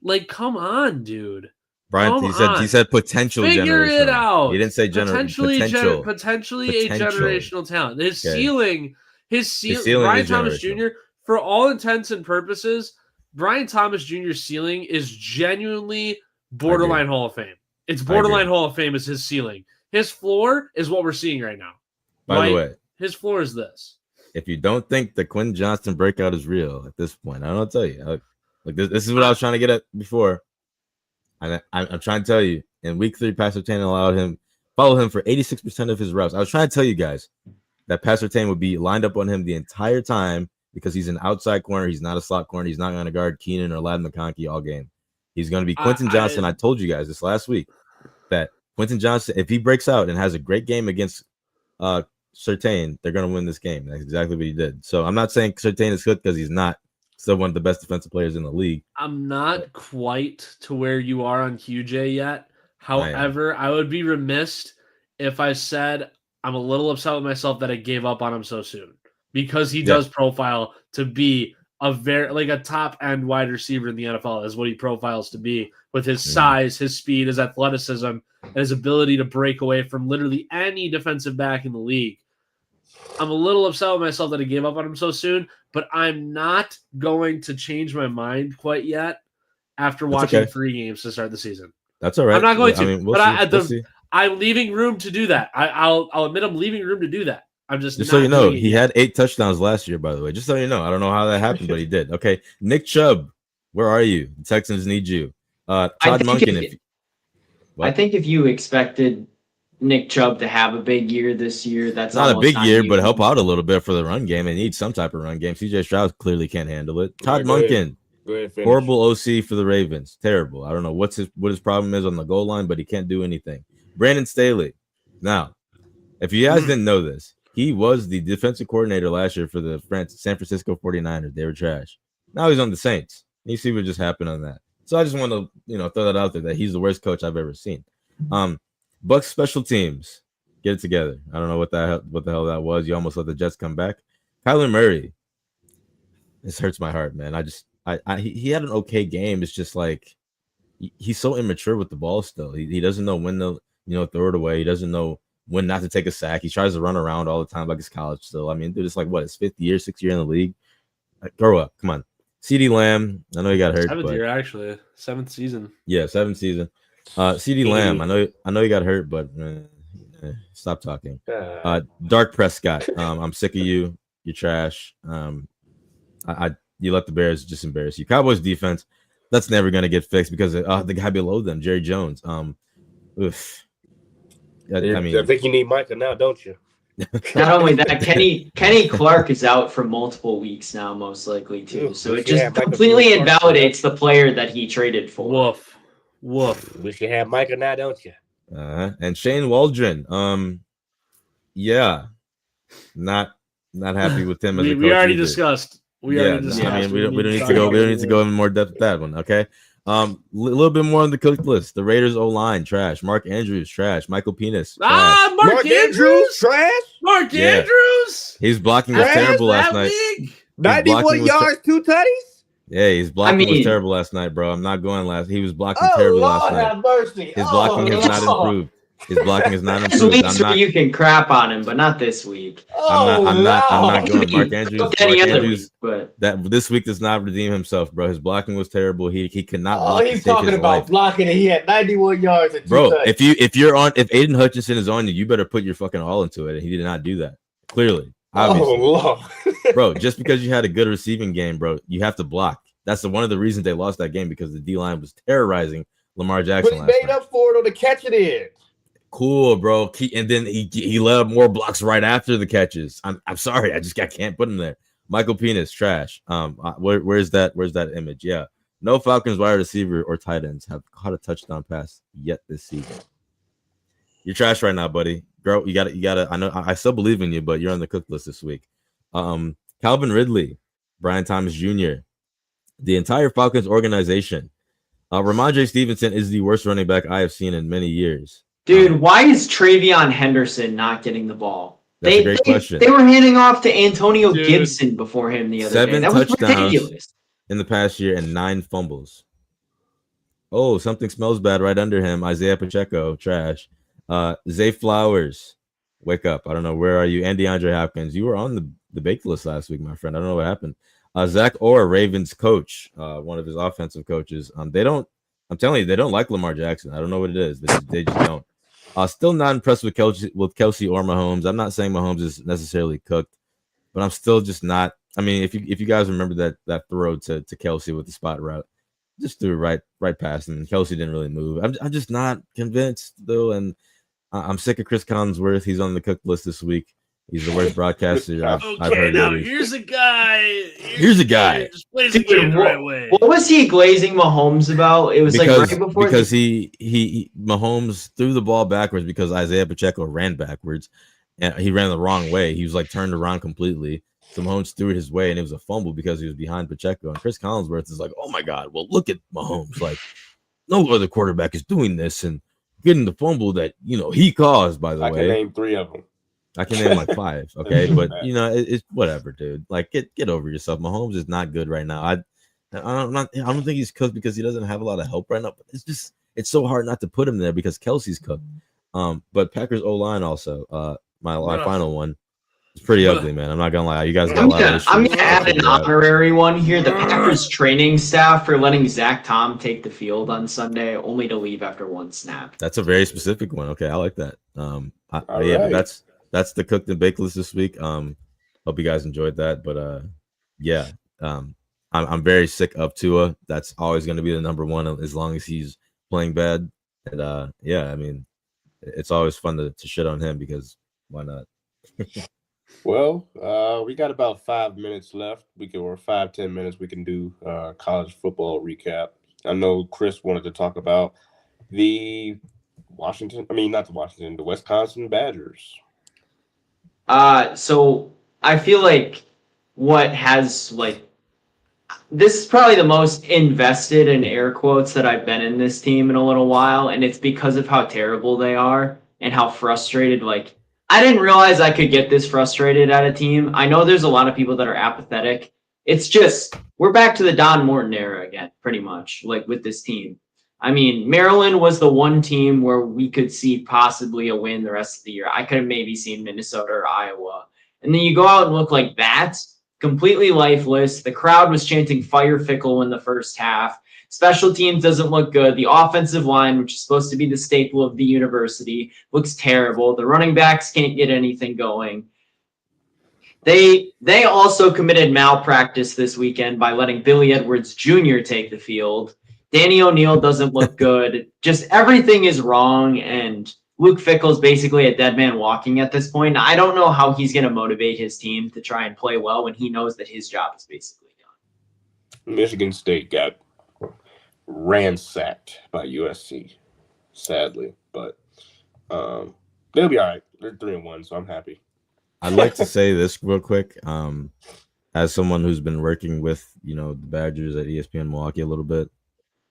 Like, come on, dude. Brian, he said potential. Figure it out. He didn't say potentially a generational talent. His ceiling. Brian Thomas Jr. For all intents and purposes, Brian Thomas Jr.'s ceiling is genuinely borderline Hall of Fame. It's borderline Hall of Fame is his ceiling. His floor is what we're seeing right now. By the way, his floor is this. If you don't think the Quentin Johnston breakout is real at this point, I don't tell you. Like this is what I was trying to get at before. And I'm trying to tell you, in week 3, Pat Surtain followed him for 86% of his reps. I was trying to tell you guys that Pat Surtain would be lined up on him the entire time because he's an outside corner. He's not a slot corner. He's not going to guard Keenan or Ladd McConkey all game. He's going to be Quentin Johnson. I told you guys this last week that Quentin Johnson, if he breaks out and has a great game against Surtain, they're going to win this game. That's exactly what he did. So I'm not saying Surtain is good because he's not. Still one of the best defensive players in the league. I'm not quite to where you are on QJ yet. However, I would be remiss if I said I'm a little upset with myself that I gave up on him so soon, because he does profile to be a top end wide receiver in the NFL is what he profiles to be, with his size, his speed, his athleticism, and his ability to break away from literally any defensive back in the league. I'm a little upset with myself that I gave up on him so soon, but I'm not going to change my mind quite yet after watching 3 games to start the season. That's all right. I'm not going to. I mean, I'm leaving room to do that. I'll admit I'm leaving room to do that. I'm just so you know, he had 8 touchdowns last year, by the way. Just so you know, I don't know how that happened, but he did. Okay, Nick Chubb, where are you? The Texans need you. Todd Monken. I think if you expected Nick Chubb to have a big year this year, that's not a big year, but help out a little bit for the run game. They need some type of run game. CJ Stroud clearly can't handle it. Todd Monken, horrible OC for the Ravens. Terrible. I don't know what his problem is on the goal line, but he can't do anything. Brandon Staley. Now, if you guys didn't know this, he was the defensive coordinator last year for the San Francisco 49ers. They were trash. Now he's on the Saints. You see what just happened on that. So I just want to, throw that out there that he's the worst coach I've ever seen. Bucks special teams, get it together. I don't know what the hell that was. You almost let the Jets come back. Kyler Murray, this hurts my heart, man. He had an okay game. It's just like he's so immature with the ball still. He doesn't know when to throw it away. He doesn't know when not to take a sack. He tries to run around all the time like it's college still. I mean, dude, it's like his 6th year in the league. Grow up, come on. CeeDee Lamb, I know he got hurt. 7th year, actually. 7th season. Yeah, 7th season. CeeDee Lamb, I know he got hurt, but stop talking. Dak Prescott, I'm sick of you. You're trash. You let the Bears just embarrass you. Cowboys defense, that's never gonna get fixed because the guy below them, Jerry Jones. I think you need Micah now, don't you? Not only that, Kenny Clark is out for multiple weeks now, most likely too. So it just completely invalidates the player that he traded for. Woof. Wish you had Micah now, don't you? And Shane Waldron. Not happy with him as a coach. We already discussed. I mean, we don't need to go. We don't need to go in more depth with that one. Okay. A little bit more on the cooked list. The Raiders O-line trash. Mark Andrews trash. Michael Penis. Trash. Mark Andrews trash. Mark Andrews. His blocking was terrible last night. 91 yards, 2 tutties. Yeah, his blocking was terrible last night, bro. I'm not going last. He was blocking terrible last night. Have mercy. His blocking has not improved. His blocking is not improved. There's weeks you can crap on him, but not this week. I'm not going. Mark Andrews. But this week does not redeem himself, bro. His blocking was terrible. He could not. Oh, he's talking about blocking, and he had 91 yards. And bro, if Aiden Hutchinson is on you, you better put your fucking all into it. And he did not do that. Clearly, obviously. Oh, Lord. Bro, just because you had a good receiving game, bro, you have to block. That's one of the reasons they lost that game, because the D-line was terrorizing Lamar Jackson. But he made up for it on the catch it in. Cool, bro. And then he let up more blocks right after the catches. I'm sorry, I can't put him there. Michael Penis, trash. Where's that image? Yeah, no Falcons wide receiver or tight ends have caught a touchdown pass yet this season. You're trash right now, buddy. Girl, you gotta. I know I still believe in you, but you're on the cook list this week. Calvin Ridley, Brian Thomas Jr., the entire Falcons organization. Ramondre Stevenson is the worst running back I have seen in many years. Dude, why is Travion Henderson not getting the ball? That's a great question. They were handing off to Antonio Gibson before him the other day. That was ridiculous. In the past year and 9 fumbles. Oh, something smells bad right under him. Isaiah Pacheco, trash. Zay Flowers, wake up. I don't know. Where are you? And DeAndre Hopkins. You were on the bake list last week, my friend. I don't know what happened. Zach Orr, Ravens coach, one of his offensive coaches. I'm telling you, they don't like Lamar Jackson. I don't know what it is. They just don't. Still not impressed with Kelsey or Mahomes. I'm not saying Mahomes is necessarily cooked, but I'm still just not. I mean, if you guys remember that throw to Kelsey with the spot route, just threw it right past him. Kelce didn't really move. I'm just not convinced though, and I'm sick of Chris Collinsworth. He's on the cooked list this week. He's the worst broadcaster I've heard. Now here's a guy. Here's a guy. Just plays the game the right way. What was he glazing Mahomes about? It was right before because he Mahomes threw the ball backwards because Isaiah Pacheco ran backwards, and he ran the wrong way. He was like turned around completely. So Mahomes threw it his way, and it was a fumble because he was behind Pacheco. And Chris Collinsworth is like, "Oh my God! Well, look at Mahomes. Like, no other quarterback is doing this and getting the fumble that he caused." By the way, I can name 3 of them. I can name like 5. Okay, but it's whatever, dude. Like, get over yourself. Mahomes is not good right now. I don't think he's cooked because he doesn't have a lot of help right now. But it's so hard not to put him there because Kelsey's cooked. But Packers O-line also. My final one. It's pretty ugly, man. I'm not gonna lie. You guys got a lot of issues. I'm gonna add an honorary one here. The Packers training staff for letting Zach Tom take the field on Sunday, only to leave after 1 snap. That's a very specific one. Okay, I like that. Right. But that's the cooked and baked list this week. Hope you guys enjoyed that. But I'm very sick of Tua. That's always going to be the number one as long as he's playing bad. And I mean, it's always fun to shit on him because why not? Well, we got about 5 minutes left. Or 5-10 minutes. We can do college football recap. I know Chris wanted to talk about the Wisconsin Badgers. So I feel like this is probably the most invested in air quotes that I've been in this team in a little while, and it's because of how terrible they are and how frustrated. Like, I didn't realize I could get this frustrated at a team. I know there's a lot of people that are apathetic. It's just we're back to the Don Morton era again, pretty much, like with this team. I mean, Maryland was the one team where we could see possibly a win the rest of the year. I could have maybe seen Minnesota or Iowa. And then you go out and look like that, completely lifeless. The crowd was chanting fire Fickle in the first half. Special teams doesn't look good. The offensive line, which is supposed to be the staple of the university, looks terrible. The running backs can't get anything going. They also committed malpractice this weekend by letting Billy Edwards Jr. take the field. Danny O'Neal doesn't look good. Just everything is wrong, and Luke Fickle's basically a dead man walking at this point. I don't know how he's going to motivate his team to try and play well when he knows that his job is basically done. Michigan State got ransacked by USC, sadly, but they'll be all right. They're 3-1, so I'm happy. I'd like to say this real quick. As someone who's been working with the Badgers at ESPN Milwaukee a little bit,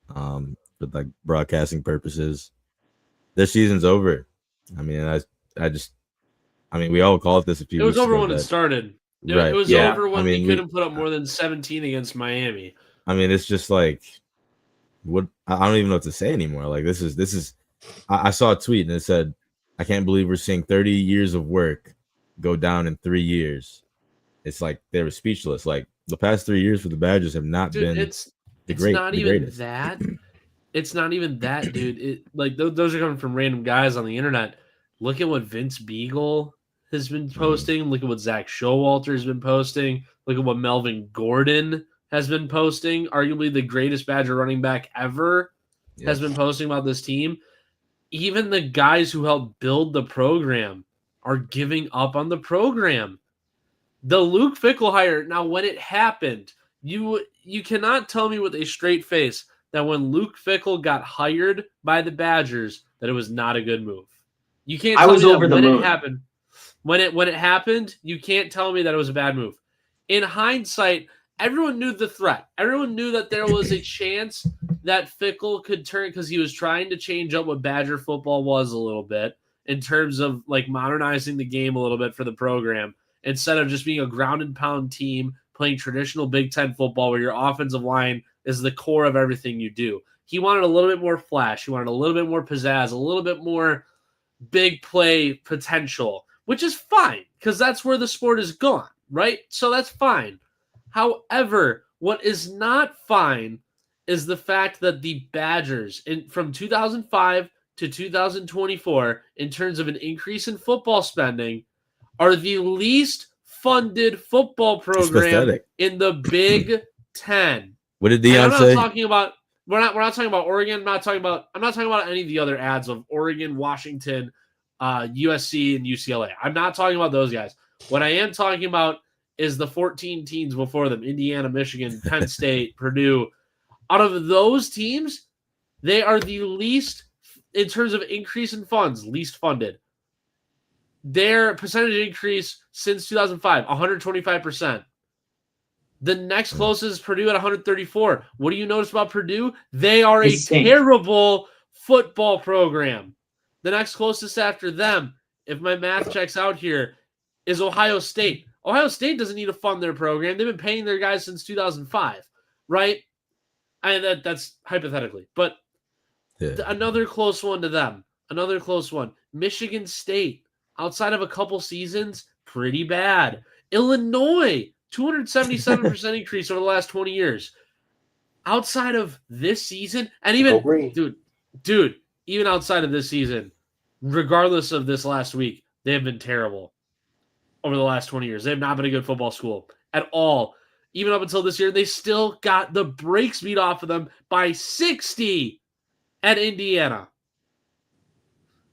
for like broadcasting purposes, their season's over. I mean, we all called this a few weeks ago. It was over when it started. Right. It was over when we couldn't put up more than 17 against Miami. I mean, it's just like, what? I don't even know what to say anymore. Like, this is. I saw a tweet and it said, "I can't believe we're seeing 30 years of work go down in 3 years." It's like they were speechless. Like, the past 3 years for the Badgers have not been. It's not even that. It's not even that, dude. Those are coming from random guys on the internet. Look at what Vince Beagle has been posting. Look at what Zach Showalter has been posting. Look at what Melvin Gordon has been posting. Arguably the greatest Badger running back ever has been posting about this team. Even the guys who helped build the program are giving up on the program. The Luke Fickle hire, now when it happened, you cannot tell me with a straight face that when Luke Fickle got hired by the Badgers that it was not a good move. You can't tell me that when it happened. When it happened, you can't tell me that it was a bad move. In hindsight, everyone knew the threat. Everyone knew that there was a chance that Fickle could turn, because he was trying to change up what Badger football was a little bit in terms of like modernizing the game a little bit for the program. Instead of just being a ground and pound team playing traditional Big Ten football where your offensive line is the core of everything you do. He wanted a little bit more flash. He wanted a little bit more pizzazz, a little bit more big play potential, which is fine because that's where the sport is gone, right? So that's fine. However, what is not fine is the fact that the Badgers from 2005 to 2024, in terms of an increase in football spending, are the least funded football program in the Big Ten. What did Deion say? I'm not talking about We're not talking about Oregon. I'm not talking about any of the other ads of Oregon, Washington, USC, and UCLA. I'm not talking about those guys. What I am talking about is the 14 teams before them: Indiana, Michigan, Penn State, Purdue. Out of those teams, they are the least, in terms of increase in funds, least funded. Their percentage increase since 2005, 125%. The next closest is Purdue at 134. What do you notice about Purdue? They are a terrible football program. The next closest after them, if my math checks out here, is Ohio State. Ohio State doesn't need to fund their program. They've been paying their guys since 2005, right? And that's hypothetically. But another close one to them. Another close one. Michigan State, outside of a couple seasons, pretty bad. Illinois, 277% increase over the last 20 years. Outside of this season, and even dude, even outside of this season, regardless of this last week, they have been terrible over the last 20 years. They have not been a good football school at all. Even up until this year, they still got the brakes beat off of them by 60 at Indiana.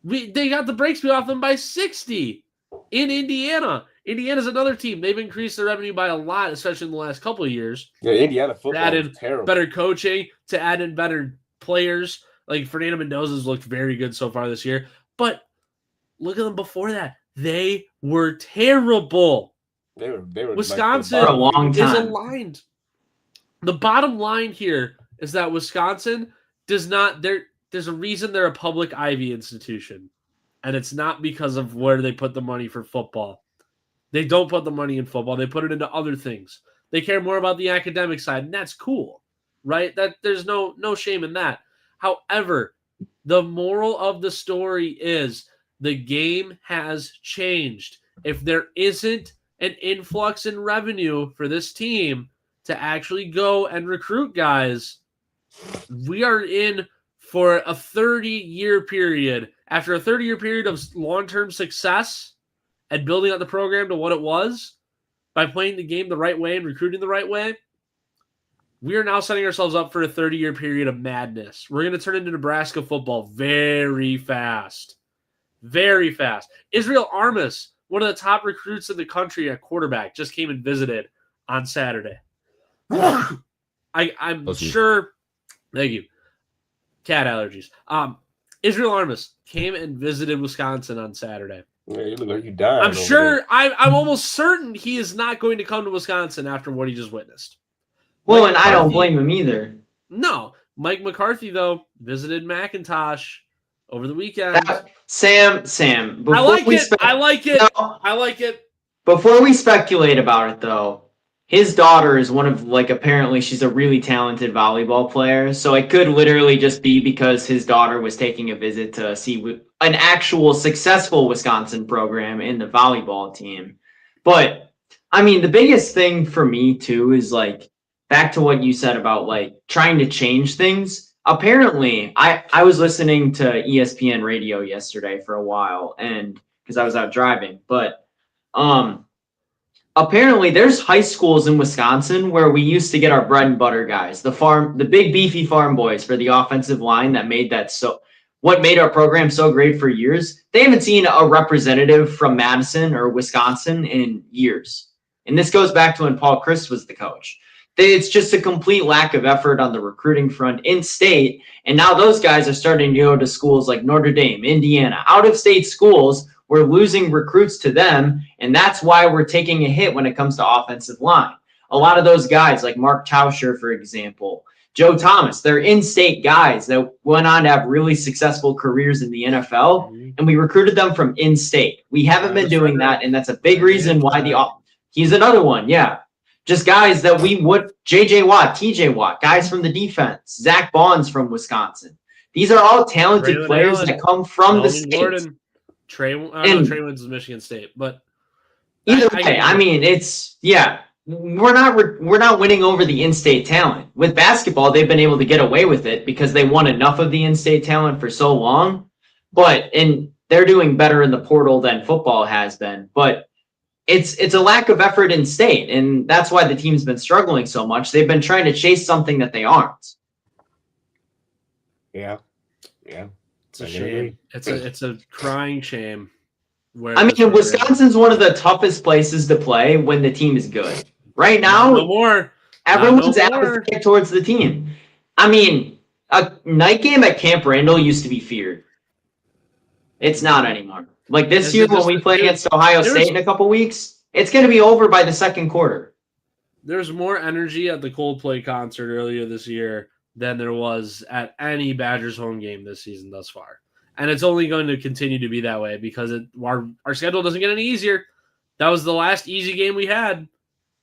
They got the brakes beat off them by 60 in Indiana. Indiana's another team. They've increased their revenue by a lot, especially in the last couple of years. Yeah, Indiana football added is terrible. Better coaching, to add in better players. Like Fernando Mendoza's looked very good so far this year. But look at them before that. They were terrible. They were Wisconsin for a long time. is aligned. The bottom line here is that Wisconsin does not. There's a reason they're a public Ivy institution, and it's not because of where they put the money for football. They don't put the money in football. They put it into other things. They care more about the academic side, and that's cool, right? That there's no shame in that. However, the moral of the story is the game has changed. If there isn't an influx in revenue for this team to actually go and recruit guys, we are in for a 30-year period. After a 30-year period of long-term success and building out the program to what it was by playing the game the right way and recruiting the right way, we are now setting ourselves up for a 30-year period of madness. We're going to turn into Nebraska football very fast. Very fast. Israel Armas, one of the top recruits in the country at quarterback, just came and visited on Saturday. I'm sure. Thank you. Cat allergies. Israel Armas came and visited Wisconsin on Saturday. Yeah, you look like you died. I'm sure. I'm almost certain he is not going to come to Wisconsin after what he just witnessed. Well, and I don't blame him either. No, Mike McCarthy though visited McIntosh over the weekend. Sam. I like it. Before we speculate about it, though, his daughter is one of, apparently she's a really talented volleyball player. So it could literally just be because his daughter was taking a visit to see an actual successful Wisconsin program in the volleyball team. But, I mean, the biggest thing for me, too, is, back to what you said about, trying to change things. Apparently, I was listening to ESPN radio yesterday for a while, and because I was out driving, but apparently there's high schools in Wisconsin where we used to get our bread and butter guys, the big beefy farm boys for the offensive line that what made our program so great for years. They haven't seen a representative from Madison or Wisconsin in years. And this goes back to when Paul Chryst was the coach. It's just a complete lack of effort on the recruiting front in state. And now those guys are starting to go to schools like Notre Dame, Indiana, out-of-state schools. We're losing recruits to them, and that's why we're taking a hit when it comes to offensive line. A lot of those guys, like Mark Tauscher, for example, Joe Thomas, they're in-state guys that went on to have really successful careers in the NFL, and we recruited them from in-state. We haven't been doing that, and that's a big reason why he's another one, yeah. Just guys that we would, J.J. Watt, T.J. Watt, guys from the defense, Zach Bonds from Wisconsin. These are all talented players that come from the state. Gordon. Trey Wins is Michigan State, but either way, I mean, we're not winning over the in-state talent. With basketball, they've been able to get away with it because they won enough of the in-state talent for so long. And they're doing better in the portal than football has been. But it's a lack of effort in state, and that's why the team's been struggling so much. They've been trying to chase something that they aren't. Yeah. It's a I shame. agree. It's a crying shame. Where I this mean, program- Wisconsin's one of the toughest places to play when the team is good. Right Not now, no more. everyone's Not no more. apathetic towards the team. I mean, a night game at Camp Randall used to be feared. It's not anymore. Like this Is year it when just- we play dude, against Ohio there State was- in a couple weeks, it's going to be over by the second quarter. There's more energy at the Coldplay concert earlier this year than there was at any Badgers home game this season thus far. And it's only going to continue to be that way because our schedule doesn't get any easier. That was the last easy game we had,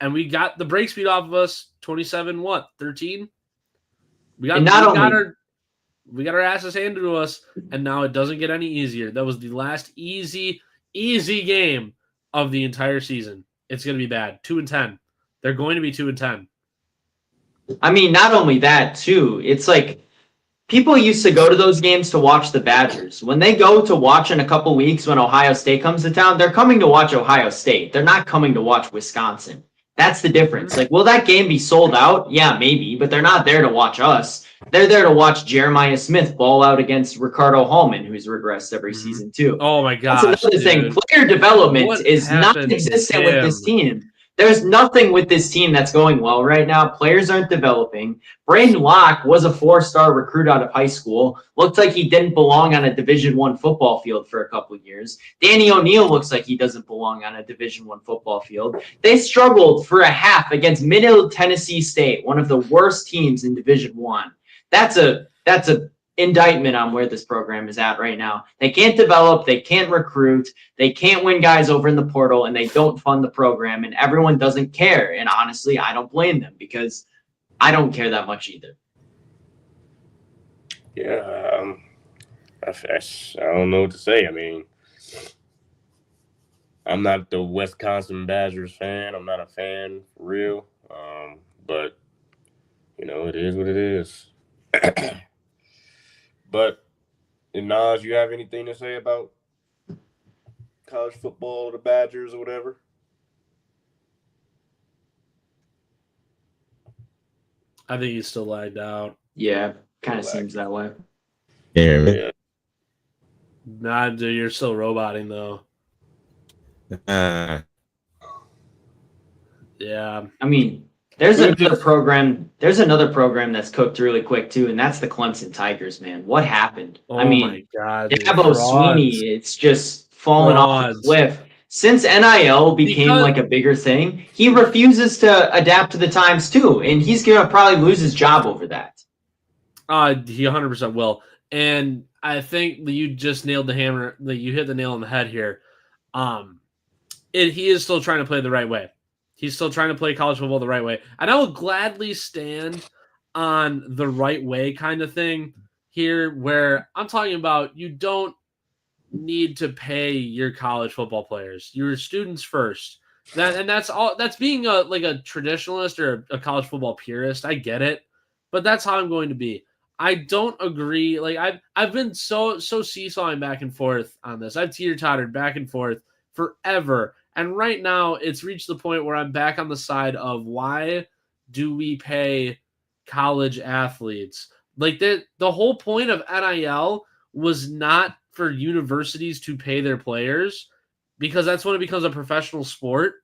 and we got the break speed off of us 27-13. We got our asses handed to us, and now it doesn't get any easier. That was the last easy game of the entire season. It's going to be bad. 2-10. They're going to be 2-10. I mean, not only that, too. It's like people used to go to those games to watch the Badgers. When they go to watch in a couple weeks when Ohio State comes to town, they're coming to watch Ohio State. They're not coming to watch Wisconsin. That's the difference. Like, will that game be sold out? Yeah, maybe, but they're not there to watch us. They're there to watch Jeremiah Smith ball out against Ricardo Hallman, who's regressed every season, too. Oh, my gosh. That's another thing. Player development is not consistent with this team. There's nothing with this team that's going well right now. Players aren't developing. Brandon Locke was a 4-star recruit out of high school. Looked like he didn't belong on a Division I football field for a couple of years. Danny O'Neal looks like he doesn't belong on a Division I football field. They struggled for a half against Middle Tennessee State, one of the worst teams in Division I. That's a indictment on where this program is at right now. They can't develop, they can't recruit, they can't win guys over in the portal, and they don't fund the program, and everyone doesn't care. And honestly, I don't blame them because I don't care that much either. Yeah, I don't know what to say. I mean, I'm not the Wisconsin Badgers fan. I'm not a fan for real. But it is what it is. But, Naj, you have anything to say about college football or the Badgers or whatever? I think he's still lagged out. Yeah, kind of seems that way. Can you hear me? Yeah. Nah, dude, you're still roboting, though. Yeah. I mean, there's another program that's cooked really quick too, and that's the Clemson Tigers, man. What happened? Oh, I mean, my God. Dabo Swinney, it's just fallen off the cliff. Since NIL became like a bigger thing, he refuses to adapt to the times too, and he's going to probably lose his job over that. He 100% will. And I think that you just nailed the hammer, that you hit the nail on the head here. He is still trying to play the right way. He's still trying to play college football the right way. And I will gladly stand on the right way kind of thing here, where I'm talking about you don't need to pay your college football players. Your students first. That's being a traditionalist or a college football purist. I get it. But that's how I'm going to be. I don't agree. Like I've been so seesawing back and forth on this. I've teeter-tottered back and forth forever. And right now it's reached the point where I'm back on the side of why do we pay college athletes? Like the whole point of NIL was not for universities to pay their players, because that's when it becomes a professional sport.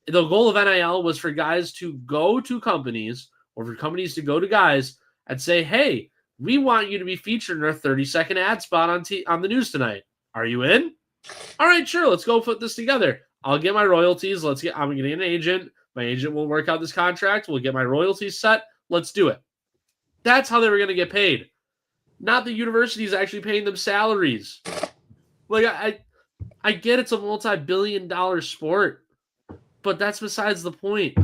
The goal of NIL was for guys to go to companies, or for companies to go to guys and say, hey, we want you to be featured in our 30-second ad spot on the news tonight. Are you in? All right, sure. Let's go put this together. I'll get my royalties. I'm getting an agent. My agent will work out this contract. We'll get my royalties set. Let's do it. That's how they were going to get paid. Not the universities actually paying them salaries. Like I get it's a multi-billion-dollar sport, but that's besides the point.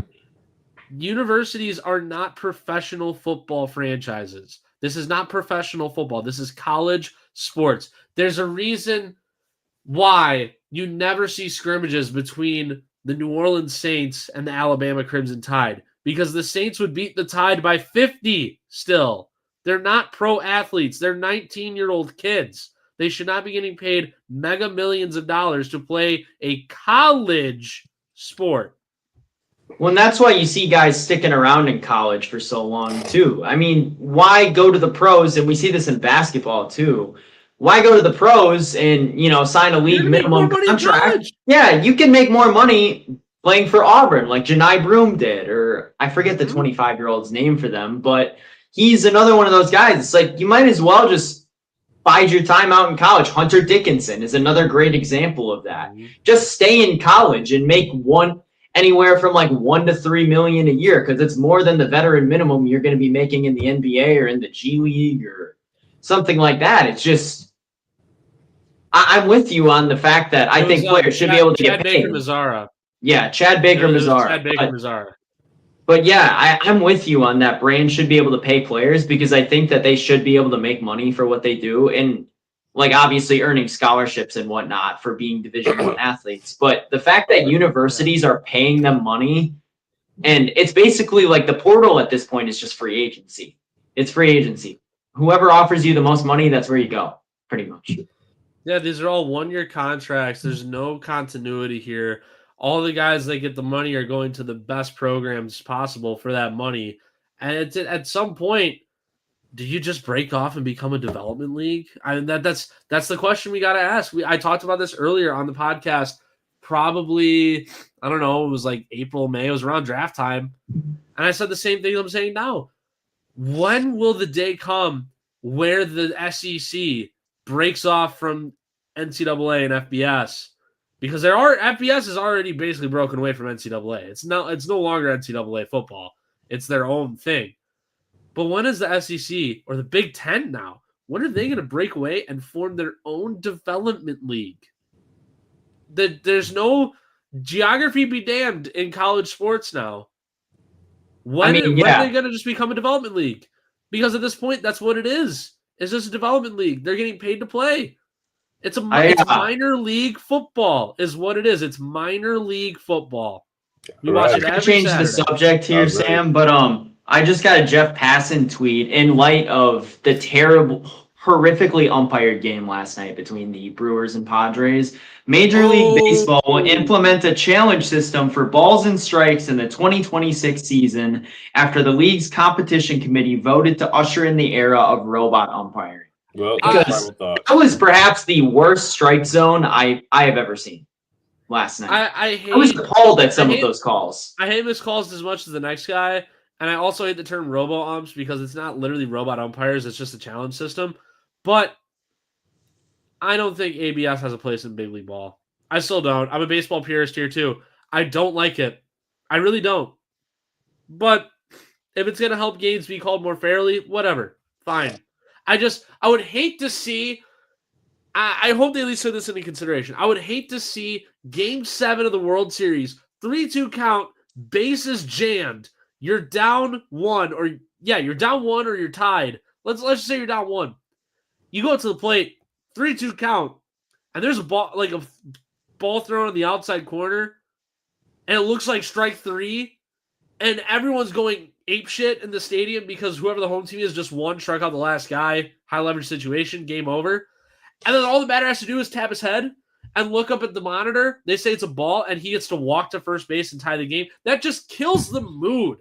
Universities are not professional football franchises. This is not professional football. This is college sports. There's a reason why you never see scrimmages between the New Orleans Saints and the Alabama Crimson Tide, because the Saints would beat the Tide by 50 still. They're not pro athletes. They're 19-year-old kids. They should not be getting paid mega millions of dollars to play a college sport. Well, and that's why you see guys sticking around in college for so long, too. I mean, why go to the pros? And we see this in basketball, too. Why go to the pros and, sign a league minimum contract? Yeah, you can make more money playing for Auburn, like Janai Broom did, or I forget the 25-year-old's name for them, but he's another one of those guys. It's like you might as well just bide your time out in college. Hunter Dickinson is another great example of that. Just stay in college and make anywhere from like $1 to $3 million a year, because it's more than the veteran minimum you're going to be making in the NBA or in the G League or something like that. It's just, I'm with you on the fact that I think players should be able to get paid. Yeah, Chad Baker Mazara. But yeah, I'm with you on that. Brands should be able to pay players because I think that they should be able to make money for what they do. And like obviously earning scholarships and whatnot for being Division I athletes. But the fact that universities are paying them money, and it's basically like the portal at this point is just free agency. It's free agency. Whoever offers you the most money, that's where you go, pretty much. Yeah, these are all one-year contracts. There's no continuity here. All the guys that get the money are going to the best programs possible for that money. And it's at some point, do you just break off and become a development league? I mean, that's the question we got to ask. I talked about this earlier on the podcast. Probably, I don't know, it was like April, May. It was around draft time. And I said the same thing I'm saying now. When will the day come where the SEC breaks off from NCAA and FBS? Because FBS is already basically broken away from NCAA. It's no longer NCAA football. It's their own thing. But when is the SEC or the Big Ten now? When are they going to break away and form their own development league? There's no geography be damned in college sports now. When are they going to just become a development league? Because at this point, that's what it is. It's just a development league. They're getting paid to play. It's minor league football is what it is. It's minor league football. We watch it every Saturday. The subject here, Sam, but I just got a Jeff Passan tweet in light of the horrifically umpired game last night between the Brewers and Padres. Major League Baseball will implement a challenge system for balls and strikes in the 2026 season after the league's competition committee voted to usher in the era of robot umpiring. Well, because that was perhaps the worst strike zone I have ever seen last night. I was appalled at some of those calls. I hate those calls as much as the next guy. And I also hate the term robo-umps because it's not literally robot umpires. It's just a challenge system. But I don't think ABS has a place in big league ball. I still don't. I'm a baseball purist here too. I don't like it. I really don't. But if it's going to help games be called more fairly, whatever. Fine. I would hate to see... I hope they at least took this into consideration. I would hate to see Game 7 of the World Series, 3-2 count, bases jammed. You're down one, or you're down one, or you're tied. Let's just say you're down one. You go to the plate, 3-2 count, and there's a ball thrown on the outside corner, and it looks like strike 3, and everyone's going apeshit in the stadium because whoever the home team is just won, struck out the last guy, high leverage situation, game over. And then all the batter has to do is tap his head and look up at the monitor. They say it's a ball, and he gets to walk to first base and tie the game. That just kills the mood.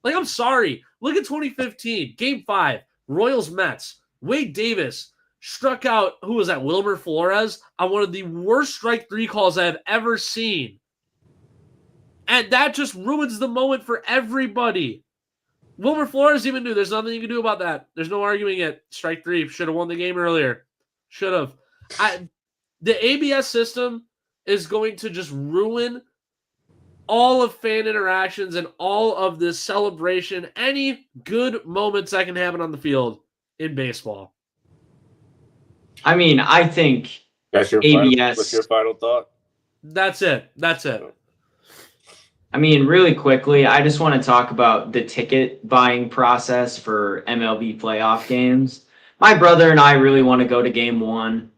Like, I'm sorry. Look at 2015, Game 5, Royals-Mets. Wade Davis struck out, who was that, Wilmer Flores, on one of the worst strike 3 calls I have ever seen. And that just ruins the moment for everybody. Wilmer Flores even knew there's nothing you can do about that. There's no arguing it. Strike 3. Should have won the game earlier. Should have. The ABS system is going to just ruin all of fan interactions and all of this celebration, any good moments that can happen on the field in baseball. I mean, I think that's your ABS. What's your final thought? That's it. I mean, really quickly, I just want to talk about the ticket buying process for MLB playoff games. My brother and I really want to go to Game 1.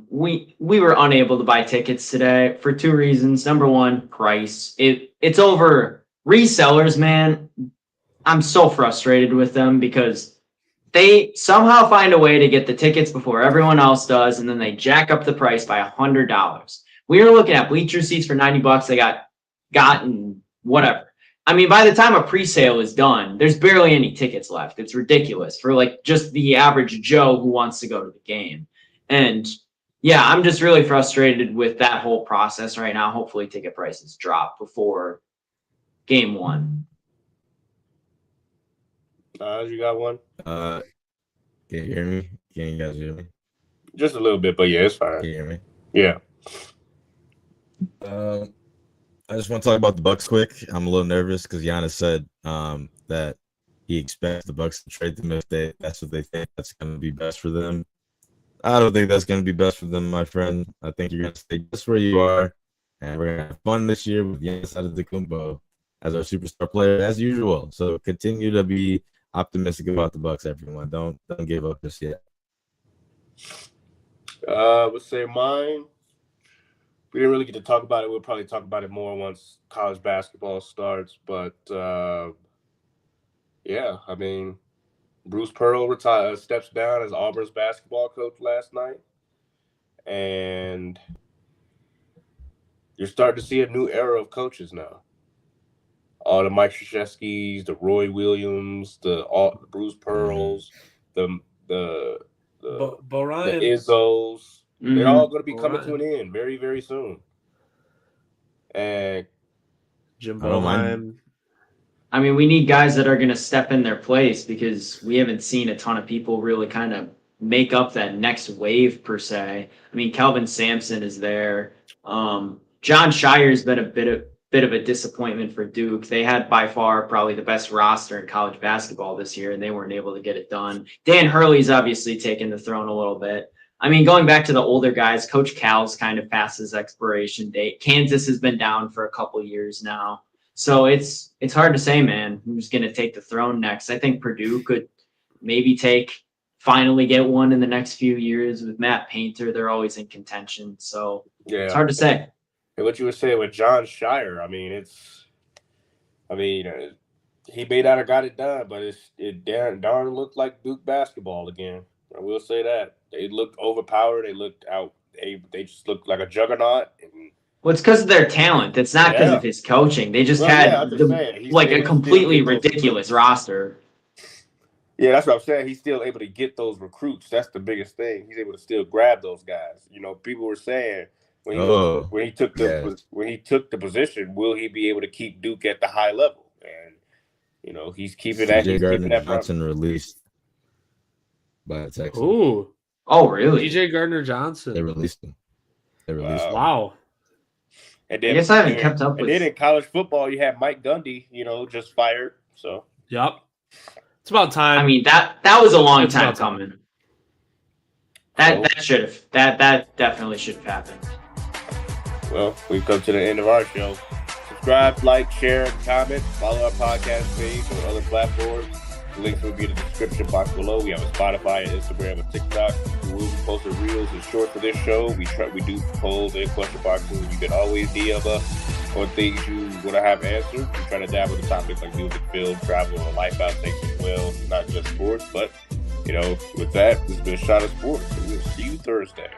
We were unable to buy tickets today for 2 reasons. Number one, price. It's over. Resellers, man, I'm so frustrated with them because they somehow find a way to get the tickets before everyone else does, and then they jack up the price by $100. We were looking at bleacher seats for $90. They got gotten whatever. I mean, by the time a pre-sale is done, there's barely any tickets left. It's ridiculous for like just the average Joe who wants to go to the game. And yeah, I'm just really frustrated with that whole process right now. Hopefully ticket prices drop before game one. You got one? Can you hear me? Can you guys hear me? Just a little bit, but yeah, it's fine. Can you hear me? Yeah. I just want to talk about the Bucks quick. I'm a little nervous because Giannis said that he expects the Bucks to trade them if that's what they think that's going to be best for them. I don't think that's going to be best for them, my friend. I think you're going to stay just where you are, and we're going to have fun this year with Giannis Antetokounmpo as our superstar player as usual. So continue to be optimistic about the Bucks, everyone. Don't give up just yet. I would say mine. We didn't really get to talk about it. We'll probably talk about it more once college basketball starts. But yeah, I mean, Bruce Pearl steps down as Auburn's basketball coach last night, and you're starting to see a new era of coaches now. All the Mike Krzyzewskis, the Roy Williams, the Bruce Pearls, the Izzos. They're all going to be coming to an end very, very soon. And Jim Boeheim. I mean, we need guys that are going to step in their place because we haven't seen a ton of people really kind of make up that next wave per se. I mean, Kelvin Sampson is there. John Shire's been a bit of a disappointment for Duke. They had by far probably the best roster in college basketball this year, and they weren't able to get it done. Dan Hurley's obviously taken the throne a little bit. I mean, going back to the older guys, Coach Cal's kind of past his expiration date. Kansas has been down for a couple years now. So it's hard to say, man, who's going to take the throne next. I think Purdue could maybe finally get one in the next few years with Matt Painter. They're always in contention. So yeah, it's hard to say. And what you were saying with John Shire, I mean, he may not have got it done, but it darn looked like Duke basketball again. I will say that. They looked overpowered. They looked out. They just looked like a juggernaut. Well, it's because of their talent. It's not because of his coaching. They just had a completely ridiculous roster. Yeah, that's what I'm saying. He's still able to get those recruits. That's the biggest thing. He's able to still grab those guys. You know, people were saying when he took the position, will he be able to keep Duke at the high level? And you know, he's keeping that. DJ Gardner-Johnson released by Texas. Ooh. Oh, really? DJ Gardner-Johnson. They released him. Wow. And then, I guess I haven't kept up with. And then in college football, you have Mike Gundy, just fired. So. Yep. It's about time. I mean, that was a long time coming. That definitely should have happened. Well, we've come to the end of our show. Subscribe, like, share, and comment. Follow our podcast page on other platforms. The links will be in the description box below. We have a Spotify, and Instagram, and TikTok. We will be posting reels and shorts for this show. We do polls and question boxes. You can always DM us on things you want to have answered. We try to dabble in topics like music, film, travel, and life outtakes as well. Not just sports, but with that, this has been a shot of sports. And we'll see you Thursday.